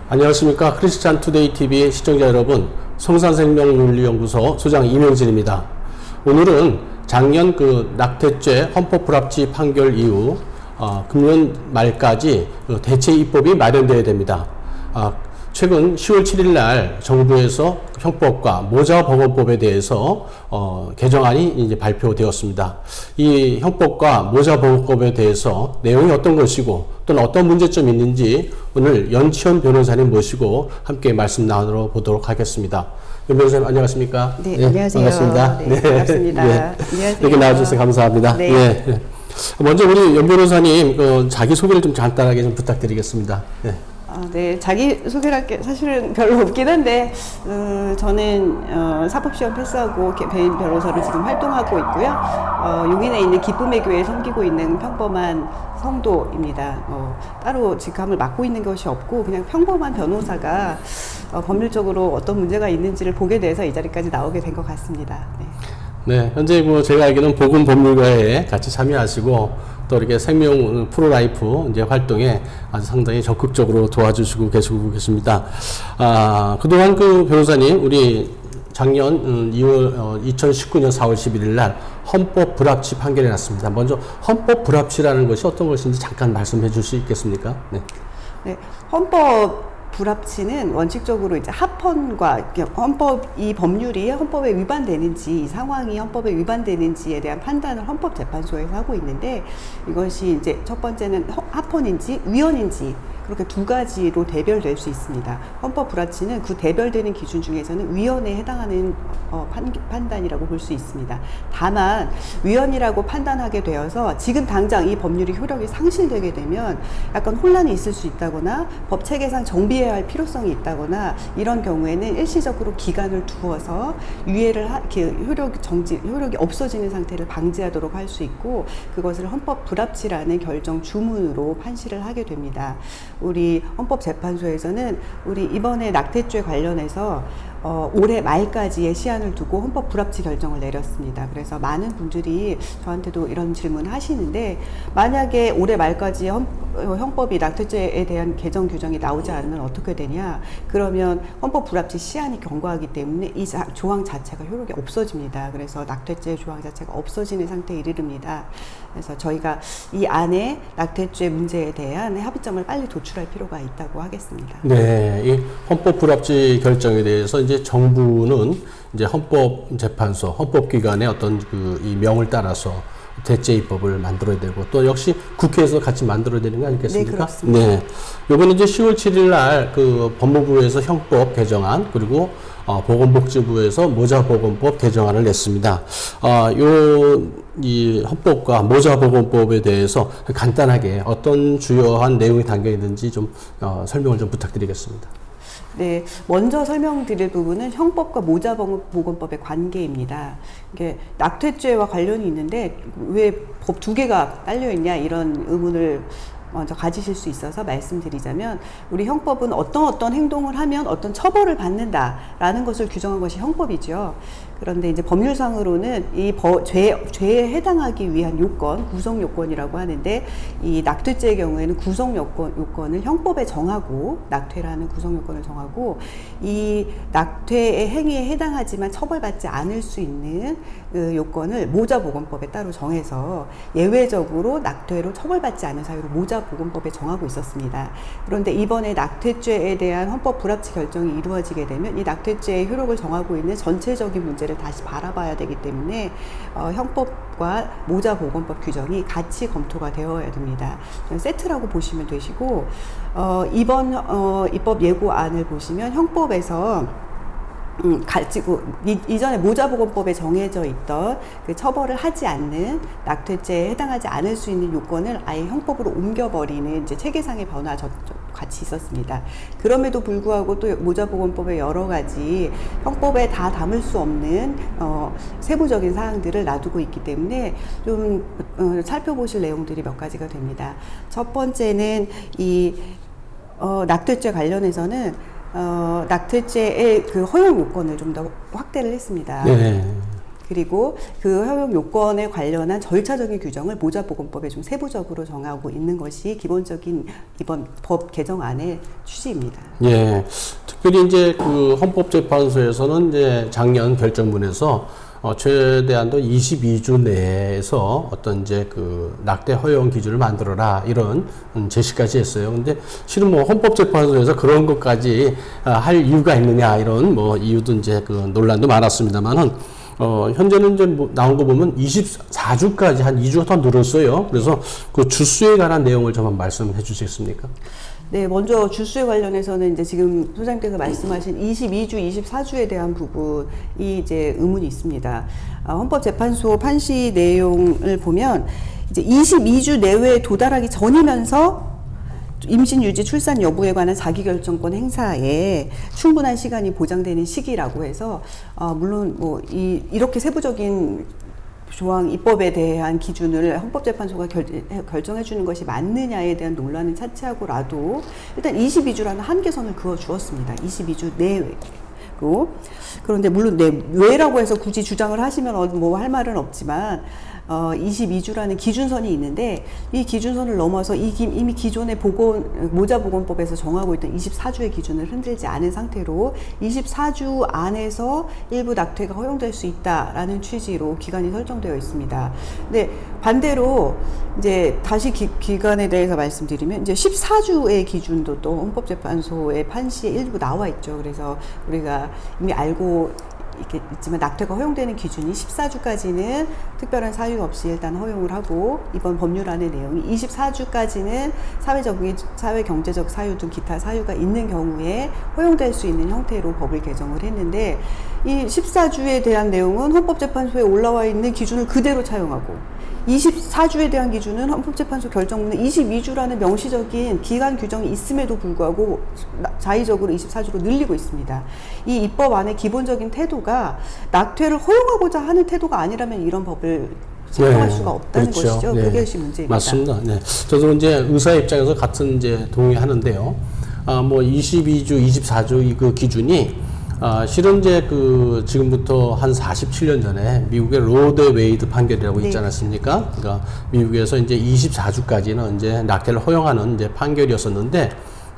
안녕하십니까. 크리스찬 투데이 TV 시청자 여러분, 성산생명윤리연구소 소장 이명진입니다. 오늘은 작년 낙태죄 헌법 불합치 판결 이후 금년 말까지 대체 입법이 마련되어야 됩니다. 최근 10월 7일 날 정부에서 형법과 모자보건법에 대해서 개정안이 이제 발표되었습니다. 이 형법과 모자보건법에 대해서 내용이 어떤 것이고 또는 어떤 문제점이 있는지 오늘 연치현 변호사님 모시고 함께 말씀 나누어 보도록 하겠습니다. 연 변호사님 안녕하십니까? 네, 안녕하세요. 반갑습니다. 네, 반갑습니다. 네. 안녕하세요. 이렇게 나와주셔서 감사합니다. 네. 네. 먼저 우리 연 변호사님 자기 소개를 좀 간단하게 좀 부탁드리겠습니다. 네. 네, 자기 소개를 할 게 사실은 별로 없긴 한데, 저는 사법시험 패스하고 개인 변호사로 지금 활동하고 있고요. 용인에 있는 기쁨의 교회에 섬기고 있는 평범한 성도입니다. 따로 직함을 맡고 있는 것이 없고 그냥 평범한 변호사가 법률적으로 어떤 문제가 있는지를 보게 돼서 이 자리까지 나오게 된 것 같습니다. 네. 네, 현재 제가 알기로는 보건법률가에 같이 참여하시고 또 이렇게 생명 프로라이프 이제 활동에 아주 상당히 적극적으로 도와주시고 계십니다. 그동안 변호사님, 우리 작년 2019년 4월 11일 날 헌법 불합치 판결이 났습니다. 먼저 헌법 불합치라는 것이 어떤 것인지 잠깐 말씀해 줄 수 있겠습니까? 네. 네, 헌법 불합치는 원칙적으로 이제 합헌과 이 법률이 헌법에 위반되는지, 이 상황이 헌법에 위반되는지에 대한 판단을 헌법재판소에서 하고 있는데, 이것이 이제 첫 번째는 합헌인지 위헌인지 그렇게 두 가지로 대별될 수 있습니다. 헌법 불합치는 그 대별되는 기준 중에서는 위헌에 해당하는 판단이라고 볼 수 있습니다. 다만 위헌이라고 판단하게 되어서 지금 당장 이 법률이 효력이 상실되게 되면 약간 혼란이 있을 수 있다거나 법 체계상 정비해야 할 필요성이 있다거나 이런 경우에는 일시적으로 기간을 두어서 유예를 효력이 없어지는 상태를 방지하도록 할 수 있고, 그것을 헌법 불합치라는 결정 주문으로 판시를 하게 됩니다. 우리 헌법재판소에서는 우리 이번에 낙태죄 관련해서 올해 말까지의 시한을 두고 헌법 불합치 결정을 내렸습니다. 그래서 많은 분들이 저한테도 이런 질문을 하시는데, 만약에 올해 말까지 형법이 낙태죄에 대한 개정 규정이 나오지 않으면 어떻게 되냐? 그러면 헌법 불합치 시한이 경과하기 때문에 이 조항 자체가 효력이 없어집니다. 그래서 낙태죄 조항 자체가 없어지는 상태에 이르릅니다. 그래서 저희가 이 안에 낙태죄 문제에 대한 합의점을 빨리 도출할 필요가 있다고 하겠습니다. 네, 이 헌법 불합치 결정에 대해서 이제 정부는 이제 헌법재판소, 헌법기관의 어떤 이 명을 따라서 대체 입법을 만들어야 되고, 또 역시 국회에서 같이 만들어야 되는 거 아니겠습니까? 네, 그렇습니다. 네. 요번에 이제 10월 7일 날 법무부에서 형법 개정안, 그리고 보건복지부에서 모자보건법 개정안을 냈습니다. 이 헌법과 모자보건법에 대해서 간단하게 어떤 주요한 내용이 담겨 있는지 좀 설명을 좀 부탁드리겠습니다. 네, 먼저 설명드릴 부분은 형법과 모자보건법의 관계입니다. 이게 낙태죄와 관련이 있는데 왜 법 두 개가 딸려 있냐, 이런 의문을 먼저 가지실 수 있어서 말씀드리자면, 우리 형법은 어떤 행동을 하면 어떤 처벌을 받는다라는 것을 규정한 것이 형법이죠. 그런데 이제 법률상으로는 이 죄에 해당하기 위한 요건, 구성 요건이라고 하는데, 이 낙태죄의 경우에는 구성 요건을 형법에 정하고, 낙태라는 구성 요건을 정하고, 이 낙태의 행위에 해당하지만 처벌받지 않을 수 있는 그 요건을 모자보건법에 따로 정해서 예외적으로 낙태로 처벌받지 않은 사유로 모자보건법에 정하고 있었습니다. 그런데 이번에 낙태죄에 대한 헌법 불합치 결정이 이루어지게 되면 이 낙태죄의 효력을 정하고 있는 전체적인 문제를 다시 바라봐야 되기 때문에 형법과 모자보건법 규정이 같이 검토가 되어야 됩니다. 세트라고 보시면 되시고, 이번 입법 예고안을 보시면 형법에서 가지고 이전에 모자보건법에 정해져 있던 그 처벌을 하지 않는 낙태죄에 해당하지 않을 수 있는 요건을 아예 형법으로 옮겨버리는 이제 체계상의 변화 같이 있었습니다. 그럼에도 불구하고 또 모자보건법의 여러 가지 형법에 다 담을 수 없는 세부적인 사항들을 놔두고 있기 때문에 좀 살펴보실 내용들이 몇 가지가 됩니다. 첫 번째는 이 낙태죄 관련해서는 낙태죄의 그 허용 요건을 좀 더 확대를 했습니다. 네. 그리고 그 허용 요건에 관련한 절차적인 규정을 모자보건법에 좀 세부적으로 정하고 있는 것이 기본적인 이번 법 개정안의 취지입니다. 예. 특별히 이제 그 헌법재판소에서는 이제 작년 결정문에서 최대한도 22주 내에서 어떤 이제 그 낙태 허용 기준을 만들어라 이런 제시까지 했어요. 근데 실은 뭐 헌법재판소에서 그런 것까지 할 이유가 있느냐 이런 뭐 이유도 이제 그 논란도 많았습니다만은 현재는 이제 뭐 나온 거 보면 24주까지 한 2주가 더 늘었어요. 그래서 그 주수에 관한 내용을 좀 한번 말씀해 주시겠습니까? 네, 먼저 주수에 관련해서는 이제 지금 소장님께서 말씀하신 22주, 24주에 대한 부분이 이제 의문이 있습니다. 헌법재판소 판시 내용을 보면 이제 22주 내외에 도달하기 전이면서 임신 유지 출산 여부에 관한 자기결정권 행사에 충분한 시간이 보장되는 시기라고 해서 물론 뭐 이렇게 세부적인 조항 입법에 대한 기준을 헌법재판소가 결정해 주는 것이 맞느냐에 대한 논란은 차치하고라도 일단 22주라는 한계선을 그어 주었습니다. 22주 내외로. 그런데 물론 외라고 해서 굳이 주장을 하시면 뭐 할 말은 없지만 22주라는 기준선이 있는데 이 기준선을 넘어서 이미 기존의 모자보건법에서 정하고 있던 24주의 기준을 흔들지 않은 상태로 24주 안에서 일부 낙태가 허용될 수 있다라는 취지로 기간이 설정되어 있습니다. 근데 반대로 이제 다시 기간에 대해서 말씀드리면 이제 14주의 기준도 또 헌법재판소의 판시에 일부 나와 있죠. 그래서 우리가 이미 알고 이렇게 있지만 낙태가 허용되는 기준이 14주까지는 특별한 사유 없이 일단 허용을 하고 이번 법률안의 내용이 24주까지는 사회 경제적 사유 등 기타 사유가 있는 경우에 허용될 수 있는 형태로 법을 개정을 했는데 이 14주에 대한 내용은 헌법재판소에 올라와 있는 기준을 그대로 차용하고 24주에 대한 기준은 헌법재판소 결정문에 22주라는 명시적인 기간 규정이 있음에도 불구하고 자의적으로 24주로 늘리고 있습니다. 이 입법안의 기본적인 태도가 낙태를 허용하고자 하는 태도가 아니라면 이런 법을 제정할 수가 없다는 그렇죠. 것이죠. 네. 그게 문제입니다. 맞습니다. 네. 저도 이제 의사 입장에서 같은 이제 동의하는데요. 뭐 22주, 24주 그 기준이 실은 이제 그 지금부터 한 47년 전에 미국의 로데 웨이드 판결이라고 있지 않았습니까? 그러니까 미국에서 이제 24주까지는 이제 낙태를 허용하는 이제 판결이었었는데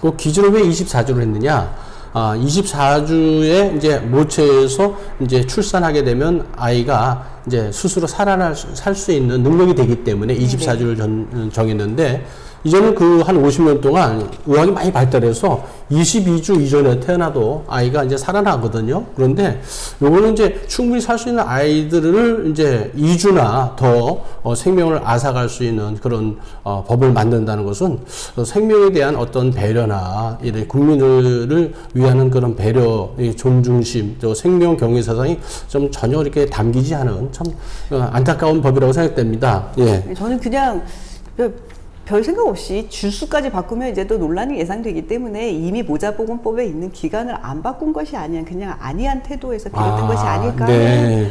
그 기준을 왜 24주로 했느냐? 24주에 이제 모체에서 이제 출산하게 되면 아이가 이제 스스로 살 수 있는 능력이 되기 때문에 24주를 정했는데 이제는 그 한 50년 동안 의학이 많이 발달해서 22주 이전에 태어나도 아이가 이제 살아나거든요. 그런데 요거는 이제 충분히 살 수 있는 아이들을 이제 2주나 더 생명을 앗아갈 수 있는 그런 법을 만든다는 것은 생명에 대한 어떤 배려나 이런 국민을 위하는 그런 배려, 존중심, 또 생명 경외 사상이 좀 전혀 이렇게 담기지 않은 참 안타까운 법이라고 생각됩니다. 예. 저는 그냥 별 생각 없이 주수까지 바꾸면 이제 또 논란이 예상되기 때문에 이미 모자보건법에 있는 기간을 안 바꾼 것이 아니야 그냥 안이한 태도에서 비롯된 것이 아닐까 하는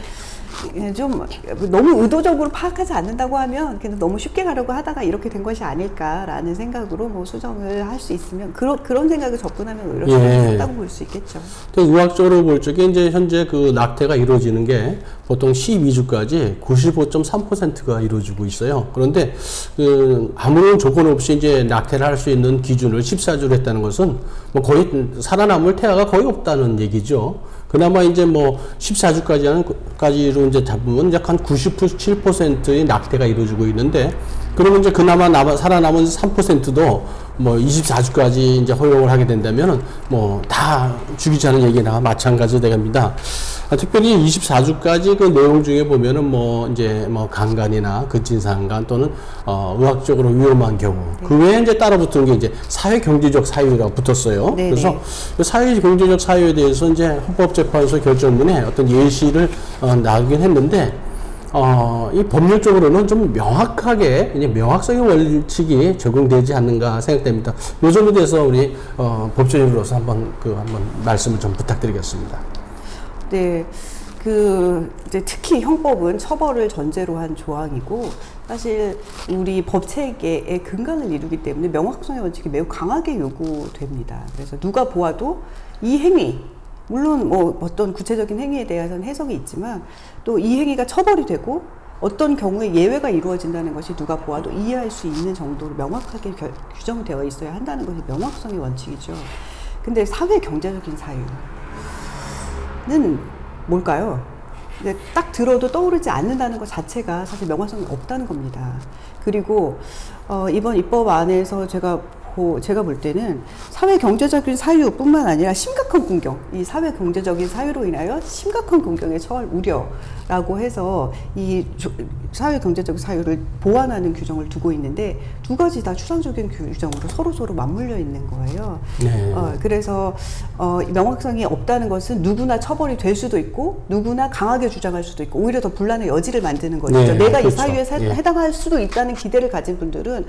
좀 너무 의도적으로 파악하지 않는다고 하면 그냥 너무 쉽게 가려고 하다가 이렇게 된 것이 아닐까라는 생각으로 뭐 수정을 할 수 있으면 그런 생각을 접근하면 오히려 수정했다고 볼 수 있겠죠. 의학적으로 볼 적에 이제 현재 그 낙태가 이루어지는 게 보통 12주까지 95.3%가 이루어지고 있어요. 그런데 그 아무런 조건 없이 이제 낙태를 할 수 있는 기준을 14주로 했다는 것은 뭐 거의 살아남을 태아가 거의 없다는 얘기죠. 그나마 이제 뭐 14주까지로 이제 잡으면 이제 한 97%의 낙태가 이루어지고 있는데 그러면 이제 그나마 살아남은 3%도 뭐 24주까지 이제 허용을 하게 된다면 뭐 다 죽이자는 얘기나 마찬가지 되갑니다. 특별히 24주까지 그 내용 중에 보면은 뭐 이제 뭐 강간이나 근친상간 또는 의학적으로 위험한 경우 그 외에 이제 따라 붙는 게 이제 사회 경제적 사유가 붙었어요. 네네. 그래서 사회 경제적 사유에 대해서 이제 헌법재판소 결정문에 어떤 예시를 나오긴 했는데 이 법률적으로는 좀 명확하게 이제 명확성의 원칙이 적용되지 않는가 생각됩니다. 이 점에 대해서 우리 법조인으로서 한번 말씀을 좀 부탁드리겠습니다. 네, 이제 특히 형법은 처벌을 전제로 한 조항이고, 사실 우리 법 체계의 근간을 이루기 때문에 명확성의 원칙이 매우 강하게 요구됩니다. 그래서 누가 보아도 이 행위, 물론 뭐 어떤 구체적인 행위에 대해서는 해석이 있지만 또 이 행위가 처벌이 되고 어떤 경우에 예외가 이루어진다는 것이 누가 보아도 이해할 수 있는 정도로 명확하게 규정되어 있어야 한다는 것이 명확성의 원칙이죠. 근데 사회 경제적인 사유는 뭘까요? 근데 딱 들어도 떠오르지 않는다는 것 자체가 사실 명확성이 없다는 겁니다. 그리고 이번 입법 안에서 제가 볼 때는 사회 경제적인 사유뿐만 아니라 심각한 군경, 이 사회 경제적인 사유로 인하여 심각한 군경에 처할 우려라고 해서 이 사회 경제적 사유를 보완하는 규정을 두고 있는데 두 가지 다 추상적인 규정으로 서로 맞물려 있는 거예요. 네. 그래서 명확성이 없다는 것은 누구나 처벌이 될 수도 있고 누구나 강하게 주장할 수도 있고 오히려 더 분란의 여지를 만드는 것이죠. 네, 내가 그렇죠. 이 사유에 예. 해당할 수도 있다는 기대를 가진 분들은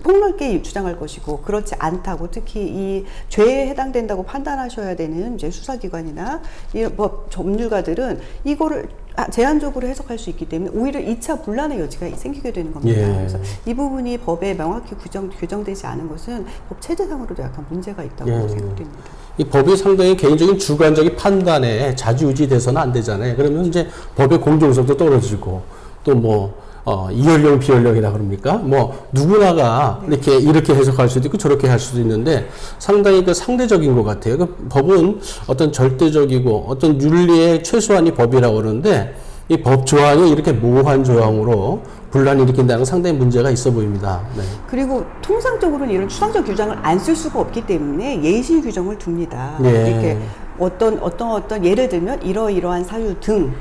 폭넓게 주장할 것이고 그렇지 않다고 특히 이 죄에 해당된다고 판단하셔야 되는 이제 수사기관이나 이 법 법률가들은 이거를 제한적으로 해석할 수 있기 때문에 오히려 2차 분란의 여지가 생기게 되는 겁니다. 예. 그래서 이 부분이 법에 명확히 규정되지 않은 것은 법 체제상으로도 약간 문제가 있다고 예. 생각됩니다. 이 법이 상당히 개인적인 주관적인 판단에 자주유지돼서는 안 되잖아요. 그러면 이제 법의 공정성도 떨어지고 또 뭐 이연령 비연령이라 그럽니까? 뭐 누구나가 이렇게 해석할 수도 있고 저렇게 할 수도 있는데 상당히 그 상대적인 것 같아요. 그 법은 어떤 절대적이고 어떤 윤리의 최소한이 법이라고 그러는데 이 법 조항이 이렇게 모호한 조항으로 분란을 일으킨다는 건 상당히 문제가 있어 보입니다. 네. 그리고 통상적으로는 이런 추상적 규정을 안 쓸 수가 없기 때문에 예시 규정을 둡니다. 예. 이렇게 어떤 예를 들면 이러이러한 사유 등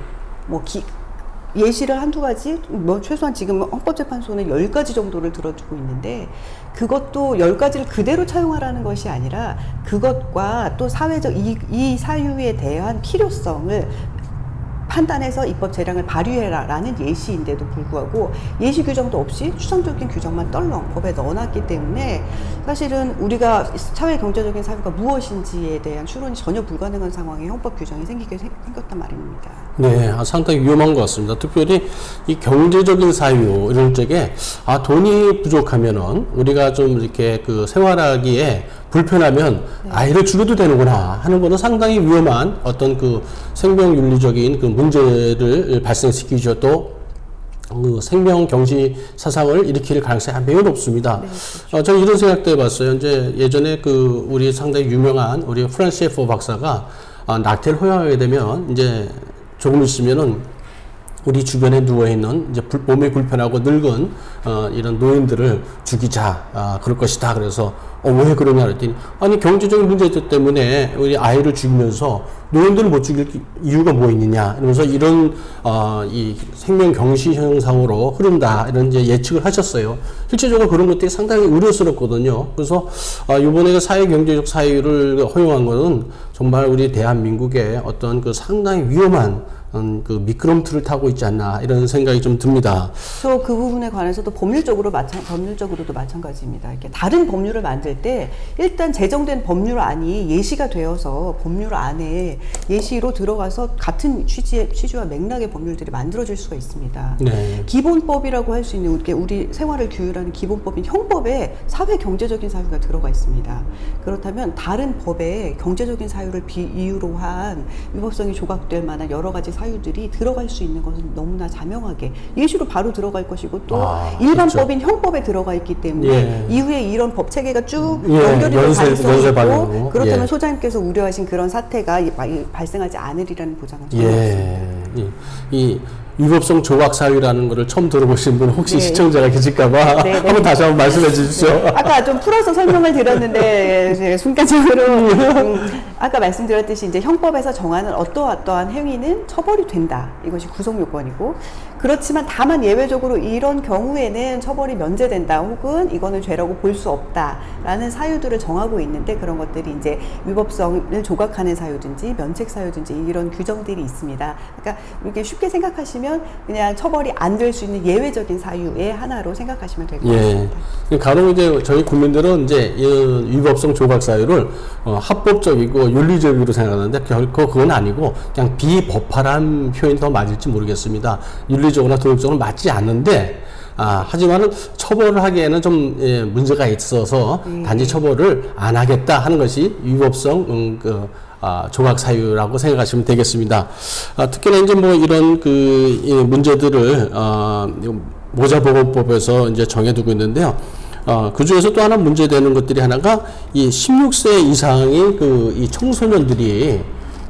뭐 예시를 한두 가지, 뭐 최소한 지금 헌법재판소는 10가지 정도를 들어주고 있는데 그것도 10가지를 그대로 차용하라는 것이 아니라 그것과 또 사회적 이 사유에 대한 필요성을 판단해서 입법 재량을 발휘해라라는 예시인데도 불구하고 예시 규정도 없이 추상적인 규정만 떨렁 법에 넣어놨기 때문에 사실은 우리가 사회 경제적인 사유가 무엇인지에 대한 추론이 전혀 불가능한 상황에 헌법 규정이 생겼단 말입니다. 네, 상당히 위험한 것 같습니다. 특별히 이 경제적인 사유 이런 쪽에 돈이 부족하면은 우리가 좀 이렇게 그 생활하기에 불편하면 아이를 죽여도 되는구나 하는 거는 상당히 위험한 어떤 그 생명윤리적인 그 문제를 발생시키죠. 또 그 생명 경시 사상을 일으킬 가능성이 매우 높습니다. 네, 저는 이런 생각도 해봤어요. 이제 예전에 그 우리 상당히 유명한 우리 프란시스 F 박사가 낙태를 허용하게 되면 이제 조금 있으면은 우리 주변에 누워있는 이제 몸이 불편하고 늙은 이런 노인들을 죽이자 그럴 것이다. 그래서 왜 그러냐 그랬더니 아니 경제적인 문제 때문에 우리 아이를 죽이면서 노인들을 못 죽일 이유가 뭐 있느냐 이러면서 이런 이 생명 경시 현상으로 흐른다 이런 이제 예측을 하셨어요. 실제적으로 그런 것들이 상당히 우려스럽거든요. 그래서 이번에 사회 경제적 사유를 허용한 것은 정말 우리 대한민국의 어떤 그 상당히 위험한 그 미끄럼틀을 타고 있지 않나 이런 생각이 좀 듭니다. 또 그 부분에 관해서도 법률적으로도 마찬가지입니다. 이렇게 다른 법률을 만들 때 일단 제정된 법률안이 예시가 되어서 법률안에 예시로 들어가서 같은 취지와 맥락의 법률들이 만들어질 수가 있습니다. 네. 기본법이라고 할 수 있는 우리 생활을 규율하는 기본법인 형법에 사회 경제적인 사유가 들어가 있습니다. 그렇다면 다른 법에 경제적인 사유를 이유로 한 위법성이 조각될 만한 여러 가지 사유들이 들어갈 수 있는 것은 너무나 자명하게 예시로 바로 들어갈 것이고 또 일반법인 그렇죠. 형법에 들어가 있기 때문에 예. 이후에 이런 법 체계가 쭉 예, 연결이 될 가능성이 있고 발효로. 그렇다면 예. 소장님께서 우려하신 그런 사태가 발생하지 않으리라는 보장은 전혀 예. 없습니다. 이 위법성 조각 사유라는 것을 처음 들어보신 분 혹시 네. 시청자가 계실까봐 네, 네. 한번 다시 한번 말씀해 주십시오. 아까 좀 풀어서 설명을 드렸는데 순간적으로 아까 말씀드렸듯이 이제 형법에서 정하는 어떠한 행위는 처벌이 된다. 이것이 구성 요건이고 그렇지만 다만 예외적으로 이런 경우에는 처벌이 면제된다 혹은 이거는 죄라고 볼 수 없다라는 사유들을 정하고 있는데 그런 것들이 이제 위법성을 조각하는 사유든지 면책 사유든지 이런 규정들이 있습니다. 그러니까 이렇게 쉽게 생각하시면 그냥 처벌이 안 될 수 있는 예외적인 사유의 하나로 생각하시면 될 것 같습니다. 예. 간혹 이제 저희 국민들은 이제 이 위법성 조각 사유를 합법적이고 윤리적으로 생각하는데 결코 그건 아니고 그냥 비법활한 표현이 더 맞을지 모르겠습니다. 윤리적으로나 도덕적으로 맞지 않는데 하지만은 처벌을 하기에는 좀 문제가 있어서 단지 처벌을 안 하겠다 하는 것이 위법성 조각 사유라고 생각하시면 되겠습니다. 특히나 이제 뭐 이런 이 문제들을 모자보건법에서 이제 정해두고 있는데요. 그 중에서 또 하나 문제되는 것들이 하나가 이 16세 이상의 이 청소년들이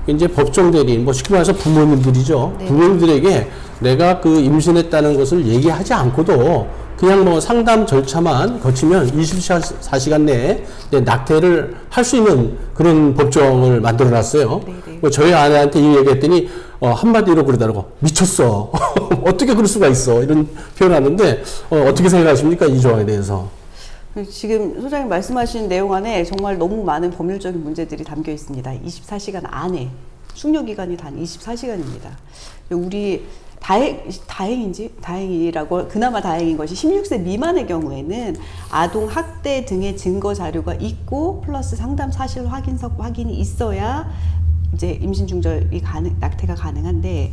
이제 법정 대리인, 뭐 쉽게 말해서 부모님들이죠. 네. 부모님들에게 내가 임신했다는 것을 얘기하지 않고도 그냥 뭐 상담 절차만 거치면 24시간 내에 낙태를 할 수 있는 그런 법정을 만들어 놨어요. 네네. 뭐 저희 아내한테 이 얘기했더니 한마디로 그러더라고. 미쳤어. 어떻게 그럴 수가 있어. 이런 표현을 하는데 어떻게 생각하십니까? 이 조항에 대해서. 지금 소장님 말씀하신 내용 안에 정말 너무 많은 법률적인 문제들이 담겨 있습니다. 24시간 안에 숙려기간이 단 24시간입니다. 우리 다행이라고 그나마 다행인 것이 16세 미만의 경우에는 아동 학대 등의 증거 자료가 있고 플러스 상담 사실 확인이 있어야 이제 임신 중절이 낙태가 가능한데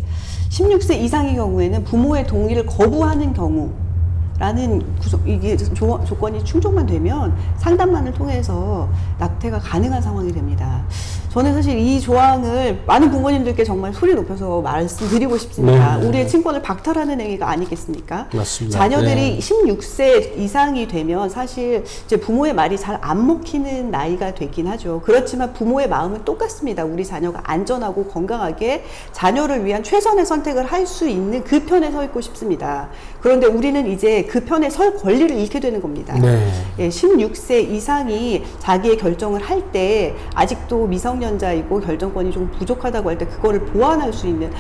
16세 이상의 경우에는 부모의 동의를 거부하는 경우라는 이게 조건이 충족만 되면 상담만을 통해서 낙태가 가능한 상황이 됩니다. 저는 사실 이 조항을 많은 부모님들께 정말 소리 높여서 말씀드리고 싶습니다. 네. 우리의 친권을 박탈하는 행위가 아니겠습니까? 맞습니다. 자녀들이 네. 16세 이상이 되면 사실 이제 부모의 말이 잘 안 먹히는 나이가 되긴 하죠. 그렇지만 부모의 마음은 똑같습니다. 우리 자녀가 안전하고 건강하게 자녀를 위한 최선의 선택을 할 수 있는 그 편에 서 있고 싶습니다. 그런데 우리는 이제 그 편에 설 권리를 잃게 되는 겁니다. 네. 16세 이상이 자기의 결정을 할 때 아직도 미성년자이고 결정권이 좀 부족하다고 할 때 그거를 보완할 수 있는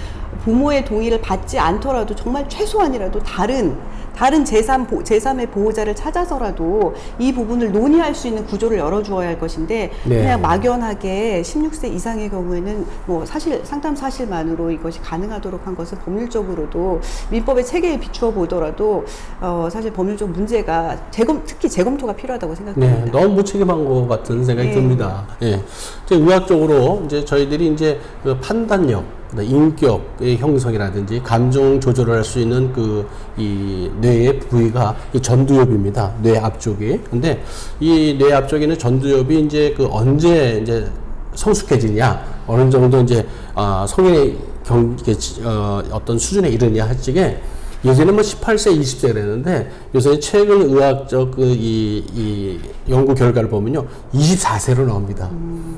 부모의 동의를 받지 않더라도 정말 최소한이라도 다른 제3의 보호자를 찾아서라도 이 부분을 논의할 수 있는 구조를 열어주어야 할 것인데 네. 그냥 막연하게 16세 이상의 경우에는 뭐 상담 사실만으로 이것이 가능하도록 한 것은 법률적으로도 민법의 체계에 비추어 보더라도 사실 법률적 문제가 특히 재검토가 필요하다고 생각합니다. 네, 너무 무책임한 것 같은 생각이 네. 듭니다. 예. 이제 의학적으로 이제 저희들이 이제 그 판단력, 인격의 형성이라든지 감정 조절을 할 수 있는 이 뇌의 부위가 이 전두엽입니다. 뇌 앞쪽이. 근데 이 뇌 앞쪽에 있는 전두엽이 이제 언제 이제 성숙해지냐, 어느 정도 이제 성인의 어떤 수준에 이르냐 할 적에 예전에 뭐 18세, 20세 그랬는데 요새 최근 의학적 이 연구 결과를 보면요 24세로 나옵니다.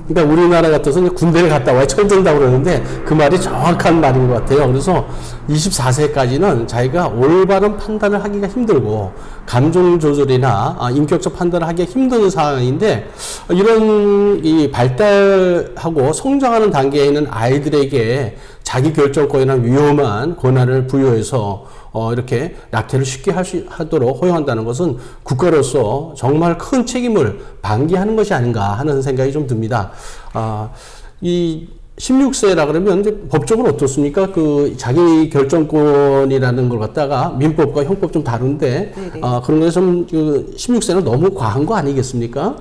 그러니까 우리나라 같아서 군대를 갔다 와야 철든다고 그러는데 그 말이 정확한 말인 것 같아요. 그래서 24세까지는 자기가 올바른 판단을 하기가 힘들고 감정 조절이나 인격적 판단을 하기가 힘든 상황인데 이런 이 발달하고 성장하는 단계에 있는 아이들에게 자기 결정권이나 위험한 권한을 부여해서 이렇게 낙태를 쉽게 하도록 허용한다는 것은 국가로서 정말 큰 책임을 방기하는 것이 아닌가 하는 생각이 좀 듭니다. 이 16세라 그러면 이제 법적으로 어떻습니까? 자기 결정권이라는 걸 갖다가 민법과 형법 좀 다른데, 그런 게 좀 16세는 너무 과한 거 아니겠습니까?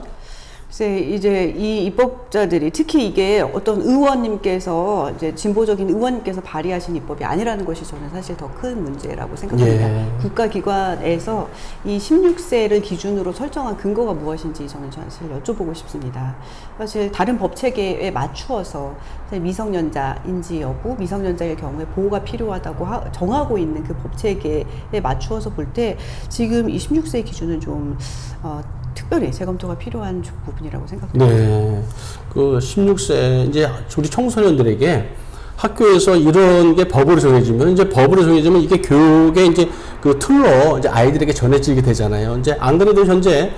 글쎄, 이제 이 입법자들이 특히 이게 어떤 의원님께서 이제 진보적인 의원님께서 발의하신 입법이 아니라는 것이 저는 사실 더 큰 문제라고 생각합니다. 예. 국가기관에서 이 16세를 기준으로 설정한 근거가 무엇인지 저는 사실 여쭤보고 싶습니다. 사실 다른 법 체계에 맞추어서 미성년자인지 여부, 미성년자의 경우에 보호가 필요하다고 정하고 있는 그 법 체계에 맞추어서 볼 때 지금 이 16세 기준은 좀 특별히 재검토가 필요한 부분이라고 생각합니다. 네. 16세, 이제 우리 청소년들에게 학교에서 이런 게 법으로 정해지면, 이게 교육의 이제 틀로 이제 아이들에게 전해지게 되잖아요. 이제 안 그래도 현재,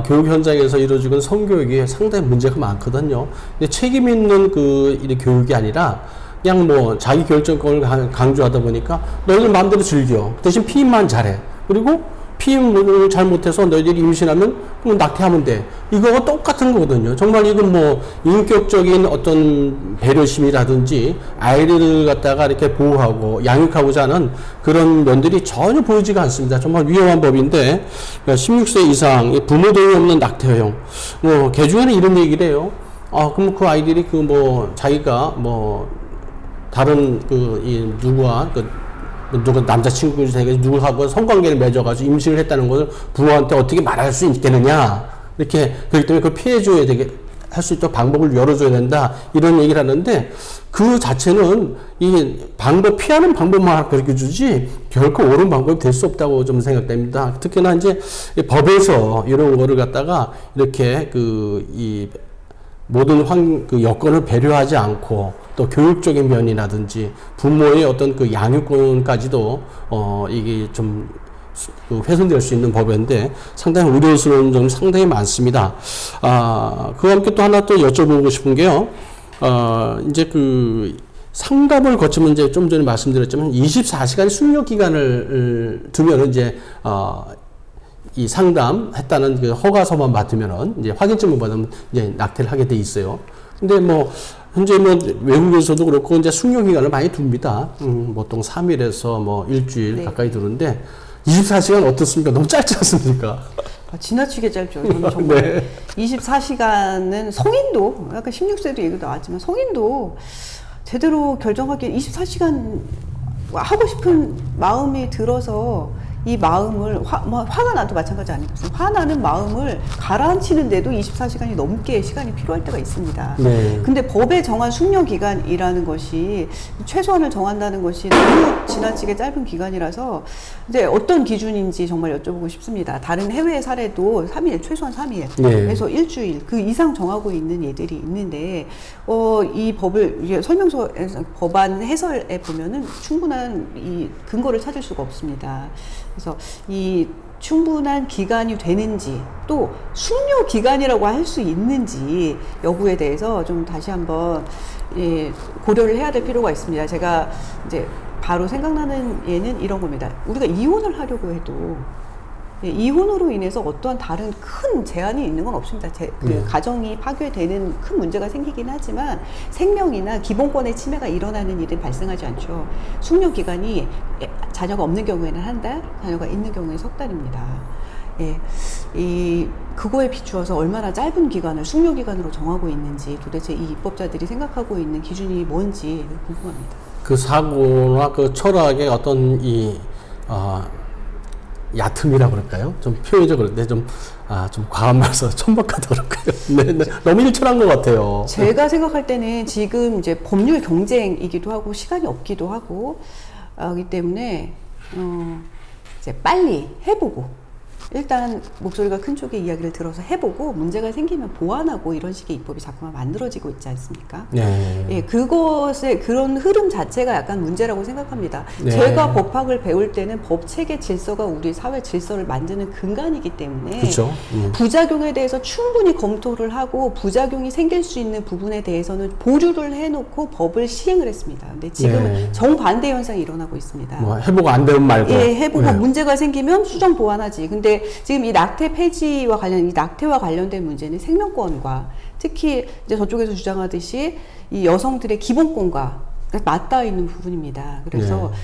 교육 현장에서 이루어지는 성교육이 상당히 문제가 많거든요. 근데 책임 있는 이 교육이 아니라 그냥 뭐 자기 결정권을 강조하다 보니까 너희들 마음대로 즐겨. 대신 피임만 잘해. 그리고 피임을 잘못해서 너희들이 임신하면 그럼 낙태하면 돼. 이거가 똑같은 거거든요. 정말 이건 뭐 인격적인 어떤 배려심이라든지 아이를 갖다가 이렇게 보호하고 양육하고자 하는 그런 면들이 전혀 보이지가 않습니다. 정말 위험한 법인데 16세 이상 부모 동의 없는 낙태 허용. 뭐 개중에는 이런 얘기를 해요. 그럼 그 아이들이 자기가 다른 누가 남자친구 되게 누구하고 성관계를 맺어가지고 임신을 했다는 것을 부모한테 어떻게 말할 수 있겠느냐. 그렇기 때문에 그걸 피해줘야 할 수 있도록 방법을 열어줘야 된다 이런 얘기를 하는데 그 자체는 이 방법 피하는 방법만 그렇게 주지 결코 옳은 방법이 될 수 없다고 좀 생각됩니다. 특히나 이제 법에서 이런 거를 갖다가 이렇게 이 모든 그 여건을 배려하지 않고 또 교육적인 면이라든지 부모의 어떤 그 양육권까지도 이게 좀 훼손될 수 있는 법인데 상당히 우려스러운 점이 상당히 많습니다. 그와 함께 또 하나 또 여쭤보고 싶은 게요. 이제 그 상담을 거치면 이제 좀 전에 말씀드렸지만 24시간 숙려 기간을 두면은 이제 이 상담했다는 그 허가서만 받으면은 이제 확인증을 받으면 이제 낙태를 하게 돼 있어요. 근데 뭐 현재 뭐 외국에서도 그렇고 이제 숙려 기간을 많이 둡니다. 보통 3일에서 뭐 일주일 네. 가까이 두는데 24시간 어떻습니까? 너무 짧지 않습니까? 지나치게 짧죠. 저는 정말 네. 24시간은 성인도 아까 16세도 얘기도 나왔지만 성인도 제대로 결정하기에 24시간 하고 싶은 마음이 들어서 이 마음을 화가 나도 마찬가지 아니겠습니까? 화나는 마음을 가라앉히는데도 24시간이 넘게 시간이 필요할 때가 있습니다. 네. 근데 법에 정한 숙려 기간이라는 것이 최소한을 정한다는 것이 너무 지나치게 짧은 기간이라서 이제 어떤 기준인지 정말 여쭤보고 싶습니다. 다른 해외 사례도 3일, 최소한 3일, 네. 그래서 일주일 그 이상 정하고 있는 예들이 있는데 이 법을 이게 설명서에서 법안 해설에 보면은 충분한 이 근거를 찾을 수가 없습니다. 그래서 이 충분한 기간이 되는지 또 숙려 기간이라고 할 수 있는지 여부에 대해서 좀 다시 한번 고려를 해야 될 필요가 있습니다. 제가 이제 바로 생각나는 예는 이런 겁니다. 우리가 이혼을 하려고 해도 이혼으로 인해서 어떠한 다른 큰 제한이 있는 건 없습니다. 가정이 파괴되는 큰 문제가 생기긴 하지만 생명이나 기본권의 침해가 일어나는 일은 발생하지 않죠. 숙려 기간이 자녀가 없는 경우에는 한 달, 자녀가 있는 경우에는 석 달입니다. 그거에 비추어서 얼마나 짧은 기간을 숙려 기간으로 정하고 있는지 도대체 이 입법자들이 생각하고 있는 기준이 뭔지 궁금합니다. 그 사고나 그 철학의 어떤 얕음이라고 그럴까요? 좀 표현이 그런데 좀 과한 말서 천박하다 그럴까요? 네, 너무 일천한 것 같아요. 제가 생각할 때는 지금 이제 법률 경쟁이기도 하고 시간이 없기도 하고 하기 때문에 이제 빨리 해보고 일단 목소리가 큰 쪽의 이야기를 들어서 해보고 문제가 생기면 보완하고 이런 식의 입법이 자꾸만 만들어지고 있지 않습니까? 네. 그것의 그런 흐름 자체가 약간 문제라고 생각합니다. 네. 제가 법학을 배울 때는 법 체계 질서가 우리 사회 질서를 만드는 근간이기 때문에 그렇죠. 부작용에 대해서 충분히 검토를 하고 부작용이 생길 수 있는 부분에 대해서는 보류를 해놓고 법을 시행을 했습니다. 근데 지금은 네. 정반대 현상이 일어나고 있습니다. 뭐 해보고 안 되면 말고. 해보고 네. 문제가 생기면 수정 보완하지. 근데 지금 이 낙태 폐지와 이 낙태와 관련된 문제는 생명권과 특히 이제 저쪽에서 주장하듯이 이 여성들의 기본권과 맞닿아 있는 부분입니다. 그래서 네.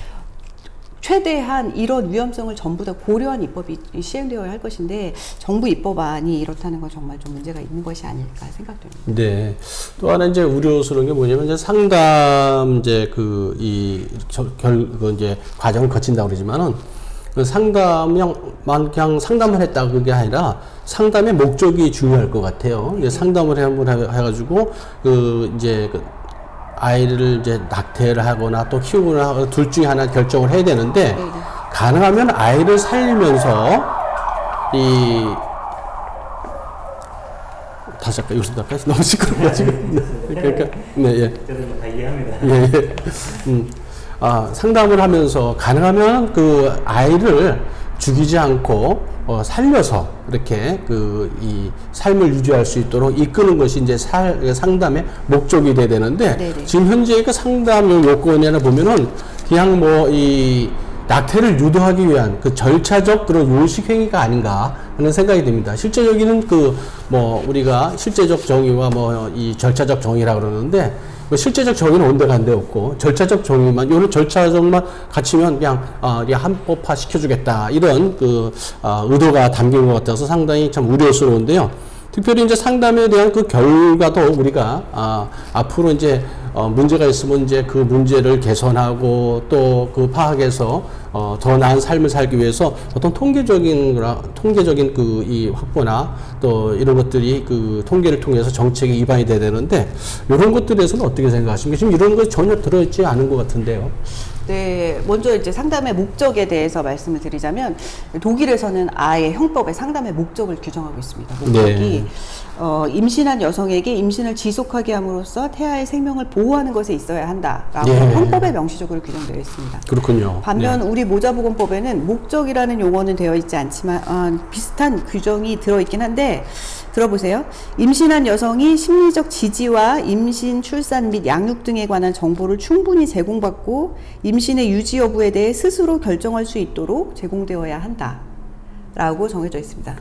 최대한 이런 위험성을 전부 다 고려한 입법이 시행되어야 할 것인데 정부 입법안이 이렇다는 건 정말 좀 문제가 있는 것이 아닐까 생각됩니다. 네. 또 하나 이제 우려스러운 게 뭐냐면 이제 상담 이제 이제 과정을 거친다고 그러지만은 그 상담만 그냥 상담을 했다 그게 아니라 상담의 목적이 중요할 것 같아요. 이제 상담을 해가지고 이제 아이를 이제 낙태를 하거나 또 키우거나 하거나 둘 중에 하나 결정을 해야 되는데 네네. 가능하면 아이를 살리면서 다시 할까요? 요즘 할까요? 너무 시끄러워가지고. 그러니까, 네, 예. 저는 다 이해합니다. 예, 예. 상담을 하면서 가능하면 그 아이를 죽이지 않고 살려서 이렇게 이 삶을 유지할 수 있도록 이끄는 것이 이제 상담의 목적이 돼야 되는데 네네. 지금 현재 그 상담 요건이나 보면은 그냥 이 낙태를 유도하기 위한 그 절차적 그런 요식 행위가 아닌가 하는 생각이 듭니다. 실제적인 우리가 실제적 정의와 이 절차적 정의라 그러는데 실제적 정의는 온데간데 없고 절차적 정의만 요런 절차적만 갖추면 그냥 합법화 시켜주겠다 이런 의도가 담긴 것 같아서 상당히 참 우려스러운데요. 특별히 이제 상담에 대한 그 결과도 우리가 앞으로 이제 문제가 있으면 이제 그 문제를 개선하고 또 그 파악해서 더 나은 삶을 살기 위해서 어떤 통계적인 그 이 확보나 또 이런 것들이 그 통계를 통해서 정책에 입안이 돼야 되는데 이런 것들에서는 어떻게 생각하십니까? 지금 이런 거 전혀 들어있지 않은 것 같은데요. 네, 먼저 이제 상담의 목적에 대해서 말씀을 드리자면 독일에서는 아예 형법에 상담의 목적을 규정하고 있습니다. 목적이 임신한 여성에게 임신을 지속하게 함으로써 태아의 생명을 보호하는 것에 있어야 한다라고 형법에 명시적으로 규정되어 있습니다. 그렇군요. 반면 우리 모자보건법에는 목적이라는 용어는 되어 있지 않지만 비슷한 규정이 들어있긴 한데 들어보세요. 임신한 여성이 심리적 지지와 임신, 출산 및 양육 등에 관한 정보를 충분히 제공받고 임신의 유지 여부에 대해 스스로 결정할 수 있도록 제공되어야 한다라고 정해져 있습니다.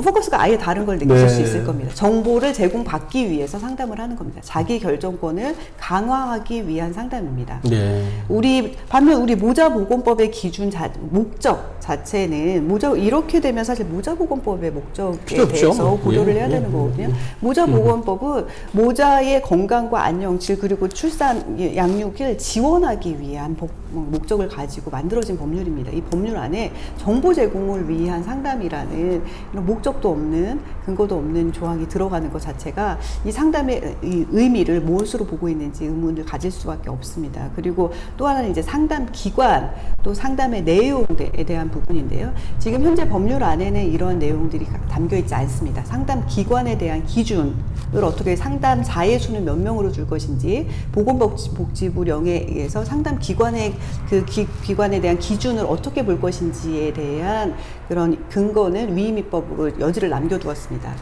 포커스가 아예 다른 걸 느끼실 수 있을 겁니다. 정보를 제공받기 위해서 상담을 하는 겁니다. 자기 결정권을 강화하기 위한 상담입니다. 반면 우리 모자보건법의 기준 목적 자체는 이렇게 되면 사실 모자보건법의 목적에 대해서 고려를 해야 되는 거거든요. 모자보건법은 모자의 건강과 안녕, 질 그리고 출산, 양육을 지원하기 위한 목적을 가지고 만들어진 법률입니다. 이 법률 안에 정보 제공을 위한 상담이라는 이런 목적도 없는 근거도 없는 조항이 들어가는 것 자체가 이 상담의 의미를 무엇으로 보고 있는지 의문을 가질 수밖에 없습니다. 그리고 또 하나는 이제 상담 기관 또 상담의 내용에 대한 부분인데요. 지금 현재 법률 안에는 이런 내용들이 담겨 있지 않습니다. 상담 기관에 대한 기준을 어떻게 상담자의 수는 몇 명으로 줄 것인지 보건복지부령에 의해서 상담 기관의 기관에 대한 기준을 어떻게 볼 것인지에 대한 그런 근거는 위임입법으로 여지를 남겨두었습니다.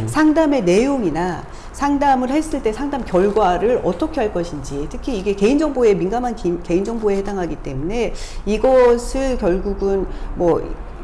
상담의 내용이나 상담을 했을 때 상담 결과를 어떻게 할 것인지 특히 이게 개인정보에 민감한 개인정보에 해당하기 때문에 이것을 결국은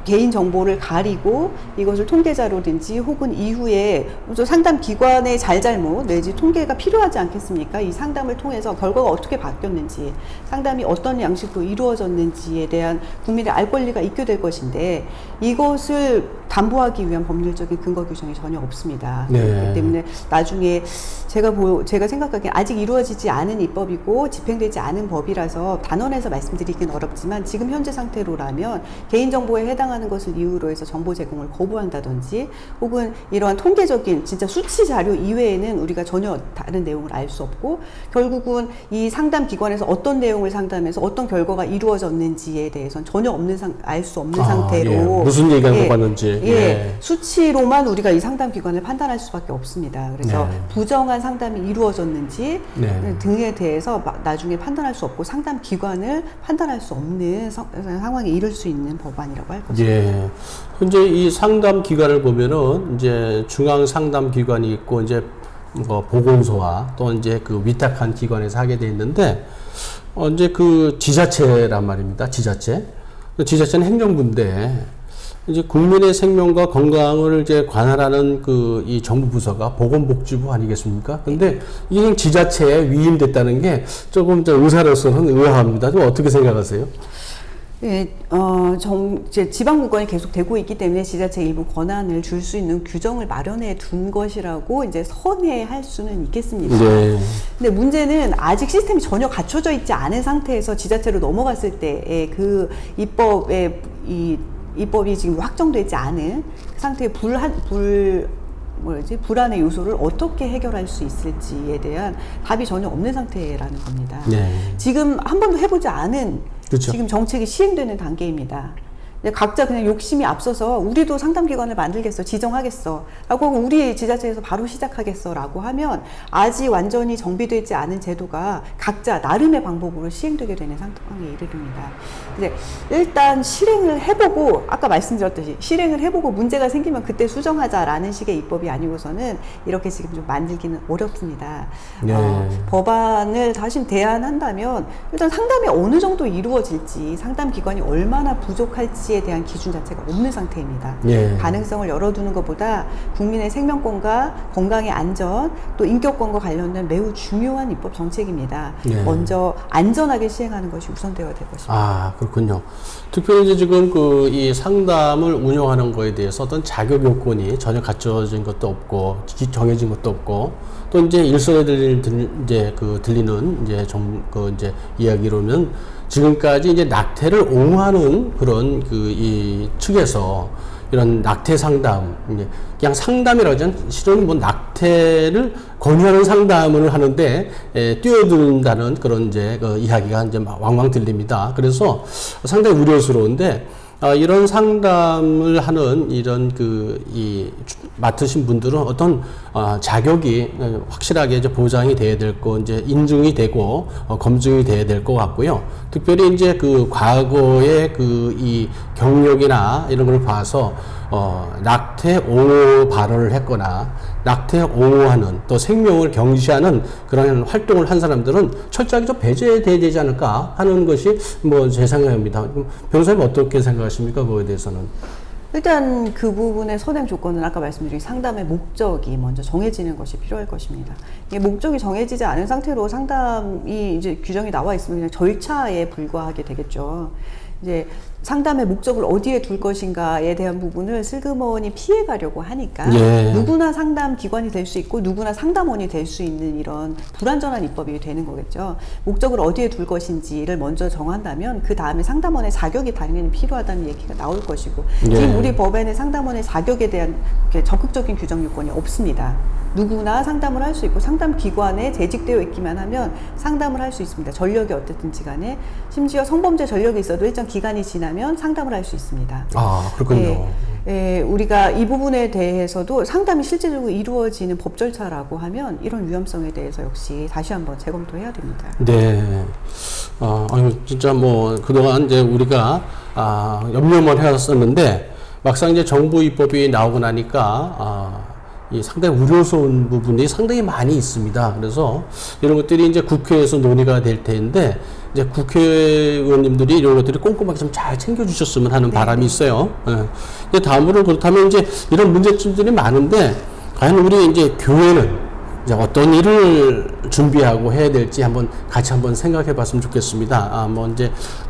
개인정보를 가리고 이것을 통계자료든지 혹은 이후에 상담 기관의 잘잘못 내지 통계가 필요하지 않겠습니까? 이 상담을 통해서 결과가 어떻게 바뀌었는지 상담이 어떤 양식으로 이루어졌는지에 대한 국민의 알 권리가 있게 될 것인데 이것을 담보하기 위한 법률적인 근거 규정이 전혀 없습니다. 그렇기 때문에 나중에 제가 생각하기엔 아직 이루어지지 않은 입법이고 집행되지 않은 법이라서 단언해서 말씀드리긴 어렵지만 지금 현재 상태로라면 개인정보에 해당하는 것을 이유로 해서 정보 제공을 거부한다든지 혹은 이러한 통계적인 진짜 수치 자료 이외에는 우리가 전혀 다른 내용을 알 수 없고 결국은 이 상담 기관에서 어떤 내용을 상담해서 어떤 결과가 이루어졌는지에 대해서는 전혀 알 수 없는 상태로 무슨 얘기가 나왔는지 수치로만 우리가 이 상담 기관을 판단할 수밖에 없습니다. 그래서 부정한 상담이 이루어졌는지 등에 대해서 나중에 판단할 수 없고 상담 기관을 판단할 수 없는 상황에 이를 수 있는 법안이라고 할 것입니다. 현재 이 상담 기관을 보면은 이제 중앙 상담 기관이 있고 이제 보건소와 또 이제 그 위탁한 기관에서 하게 돼 있는데 이제 그 지자체란 말입니다. 지자체는 행정부인데 이제 국민의 생명과 건강을 이제 관할하는 이 정부 부서가 보건복지부 아니겠습니까? 근데 이게 지자체에 위임됐다는 게 조금 의사로서는 의아합니다. 좀 어떻게 생각하세요? 지방분권이 계속 되고 있기 때문에 지자체 일부 권한을 줄 수 있는 규정을 마련해 둔 것이라고 이제 선회할 수는 있겠습니다. 근데 문제는 아직 시스템이 전혀 갖춰져 있지 않은 상태에서 지자체로 넘어갔을 때의 그 입법이 지금 확정되지 않은 상태의 불안의 요소를 어떻게 해결할 수 있을지에 대한 답이 전혀 없는 상태라는 겁니다. 지금 한 번도 해보지 않은 지금 정책이 시행되는 단계입니다. 각자 그냥 욕심이 앞서서 우리도 상담기관을 만들겠어, 지정하겠어 라고 하고 우리 지자체에서 바로 시작하겠어 라고 하면 아직 완전히 정비되지 않은 제도가 각자 나름의 방법으로 시행되게 되는 상황에 이르릅니다. 근데 일단 실행을 해보고 아까 말씀드렸듯이 실행을 해보고 문제가 생기면 그때 수정하자라는 식의 입법이 아니고서는 이렇게 지금 좀 만들기는 어렵습니다. 법안을 다시 대안한다면 일단 상담이 어느 정도 이루어질지 상담기관이 얼마나 부족할지 방지에 대한 기준 자체가 없는 상태입니다. 예. 가능성을 열어두는 것보다 국민의 생명권과 건강의 안전 또 인격권과 관련된 매우 중요한 입법 정책입니다. 예. 먼저 안전하게 시행하는 것이 우선되어야 될 것입니다. 아, 그렇군요. 특별히 이제 지금 이 상담을 운영하는 거에 대해서 어떤 자격 요건이 전혀 갖춰진 것도 없고, 정해진 것도 없고, 또 이제 일선에 들리는 이제 이제 이야기로는 지금까지 이제 낙태를 옹호하는 그런 이 측에서 이런 낙태 상담, 이제 그냥 상담이라고 하지 실은 뭐 낙태를 권유하는 상담을 하는데 뛰어든다는 그런 이제 이야기가 이제 왕왕 들립니다. 그래서 상당히 우려스러운데 이런 상담을 하는 이런 맡으신 분들은 어떤 자격이 확실하게 이제 보장이 돼야 될 거, 이제 인증이 되고 검증이 돼야 될 것 같고요. 특별히 이제 과거의 이 경력이나 이런 걸 봐서 낙태 옹호 발언을 했거나 낙태 옹호하는 또 생명을 경시하는 그런 활동을 한 사람들은 철저하게 좀 배제돼야 되지 않을까 하는 것이 뭐 제 생각입니다. 변호사님 어떻게 생각하십니까? 그거에 대해서는? 일단 그 부분의 선행 조건은 아까 말씀드린 상담의 목적이 먼저 정해지는 것이 필요할 것입니다. 이게 목적이 정해지지 않은 상태로 상담이 이제 규정이 나와 있으면 그냥 절차에 불과하게 되겠죠. 이제 상담의 목적을 어디에 둘 것인가에 대한 부분을 슬그머니 피해가려고 하니까 예. 누구나 상담 기관이 될 수 있고 누구나 상담원이 될 수 있는 이런 불완전한 입법이 되는 거겠죠. 목적을 어디에 둘 것인지를 먼저 정한다면 그 다음에 상담원의 자격이 당연히 필요하다는 얘기가 나올 것이고 예. 지금 우리 법에는 상담원의 자격에 대한 적극적인 규정 요건이 없습니다. 누구나 상담을 할 수 있고 상담 기관에 재직되어 있기만 하면 상담을 할 수 있습니다. 전력이 어떻든지 간에 심지어 성범죄 전력이 있어도 일정 기간이 지나면 상담을 할 수 있습니다. 아, 그렇군요. 우리가 이 부분에 대해서도 상담이 실제적으로 이루어지는 법 절차라고 하면 이런 위험성에 대해서 역시 다시 한번 재검토해야 됩니다. 네. 진짜 뭐 그동안 이제 우리가 염려만 해왔었는데 막상 이제 정부 입법이 나오고 나니까 상당히 우려스러운 부분이 상당히 많이 있습니다. 그래서 이런 것들이 이제 국회에서 논의가 될 텐데, 이제 국회의원님들이 이런 것들이 꼼꼼하게 좀 잘 챙겨주셨으면 하는 바람이 있어요. 예. 다음으로 그렇다면 이제 이런 문제점들이 많은데, 과연 우리 이제 교회는 이제 어떤 일을 준비하고 해야 될지 같이 한번 생각해 봤으면 좋겠습니다.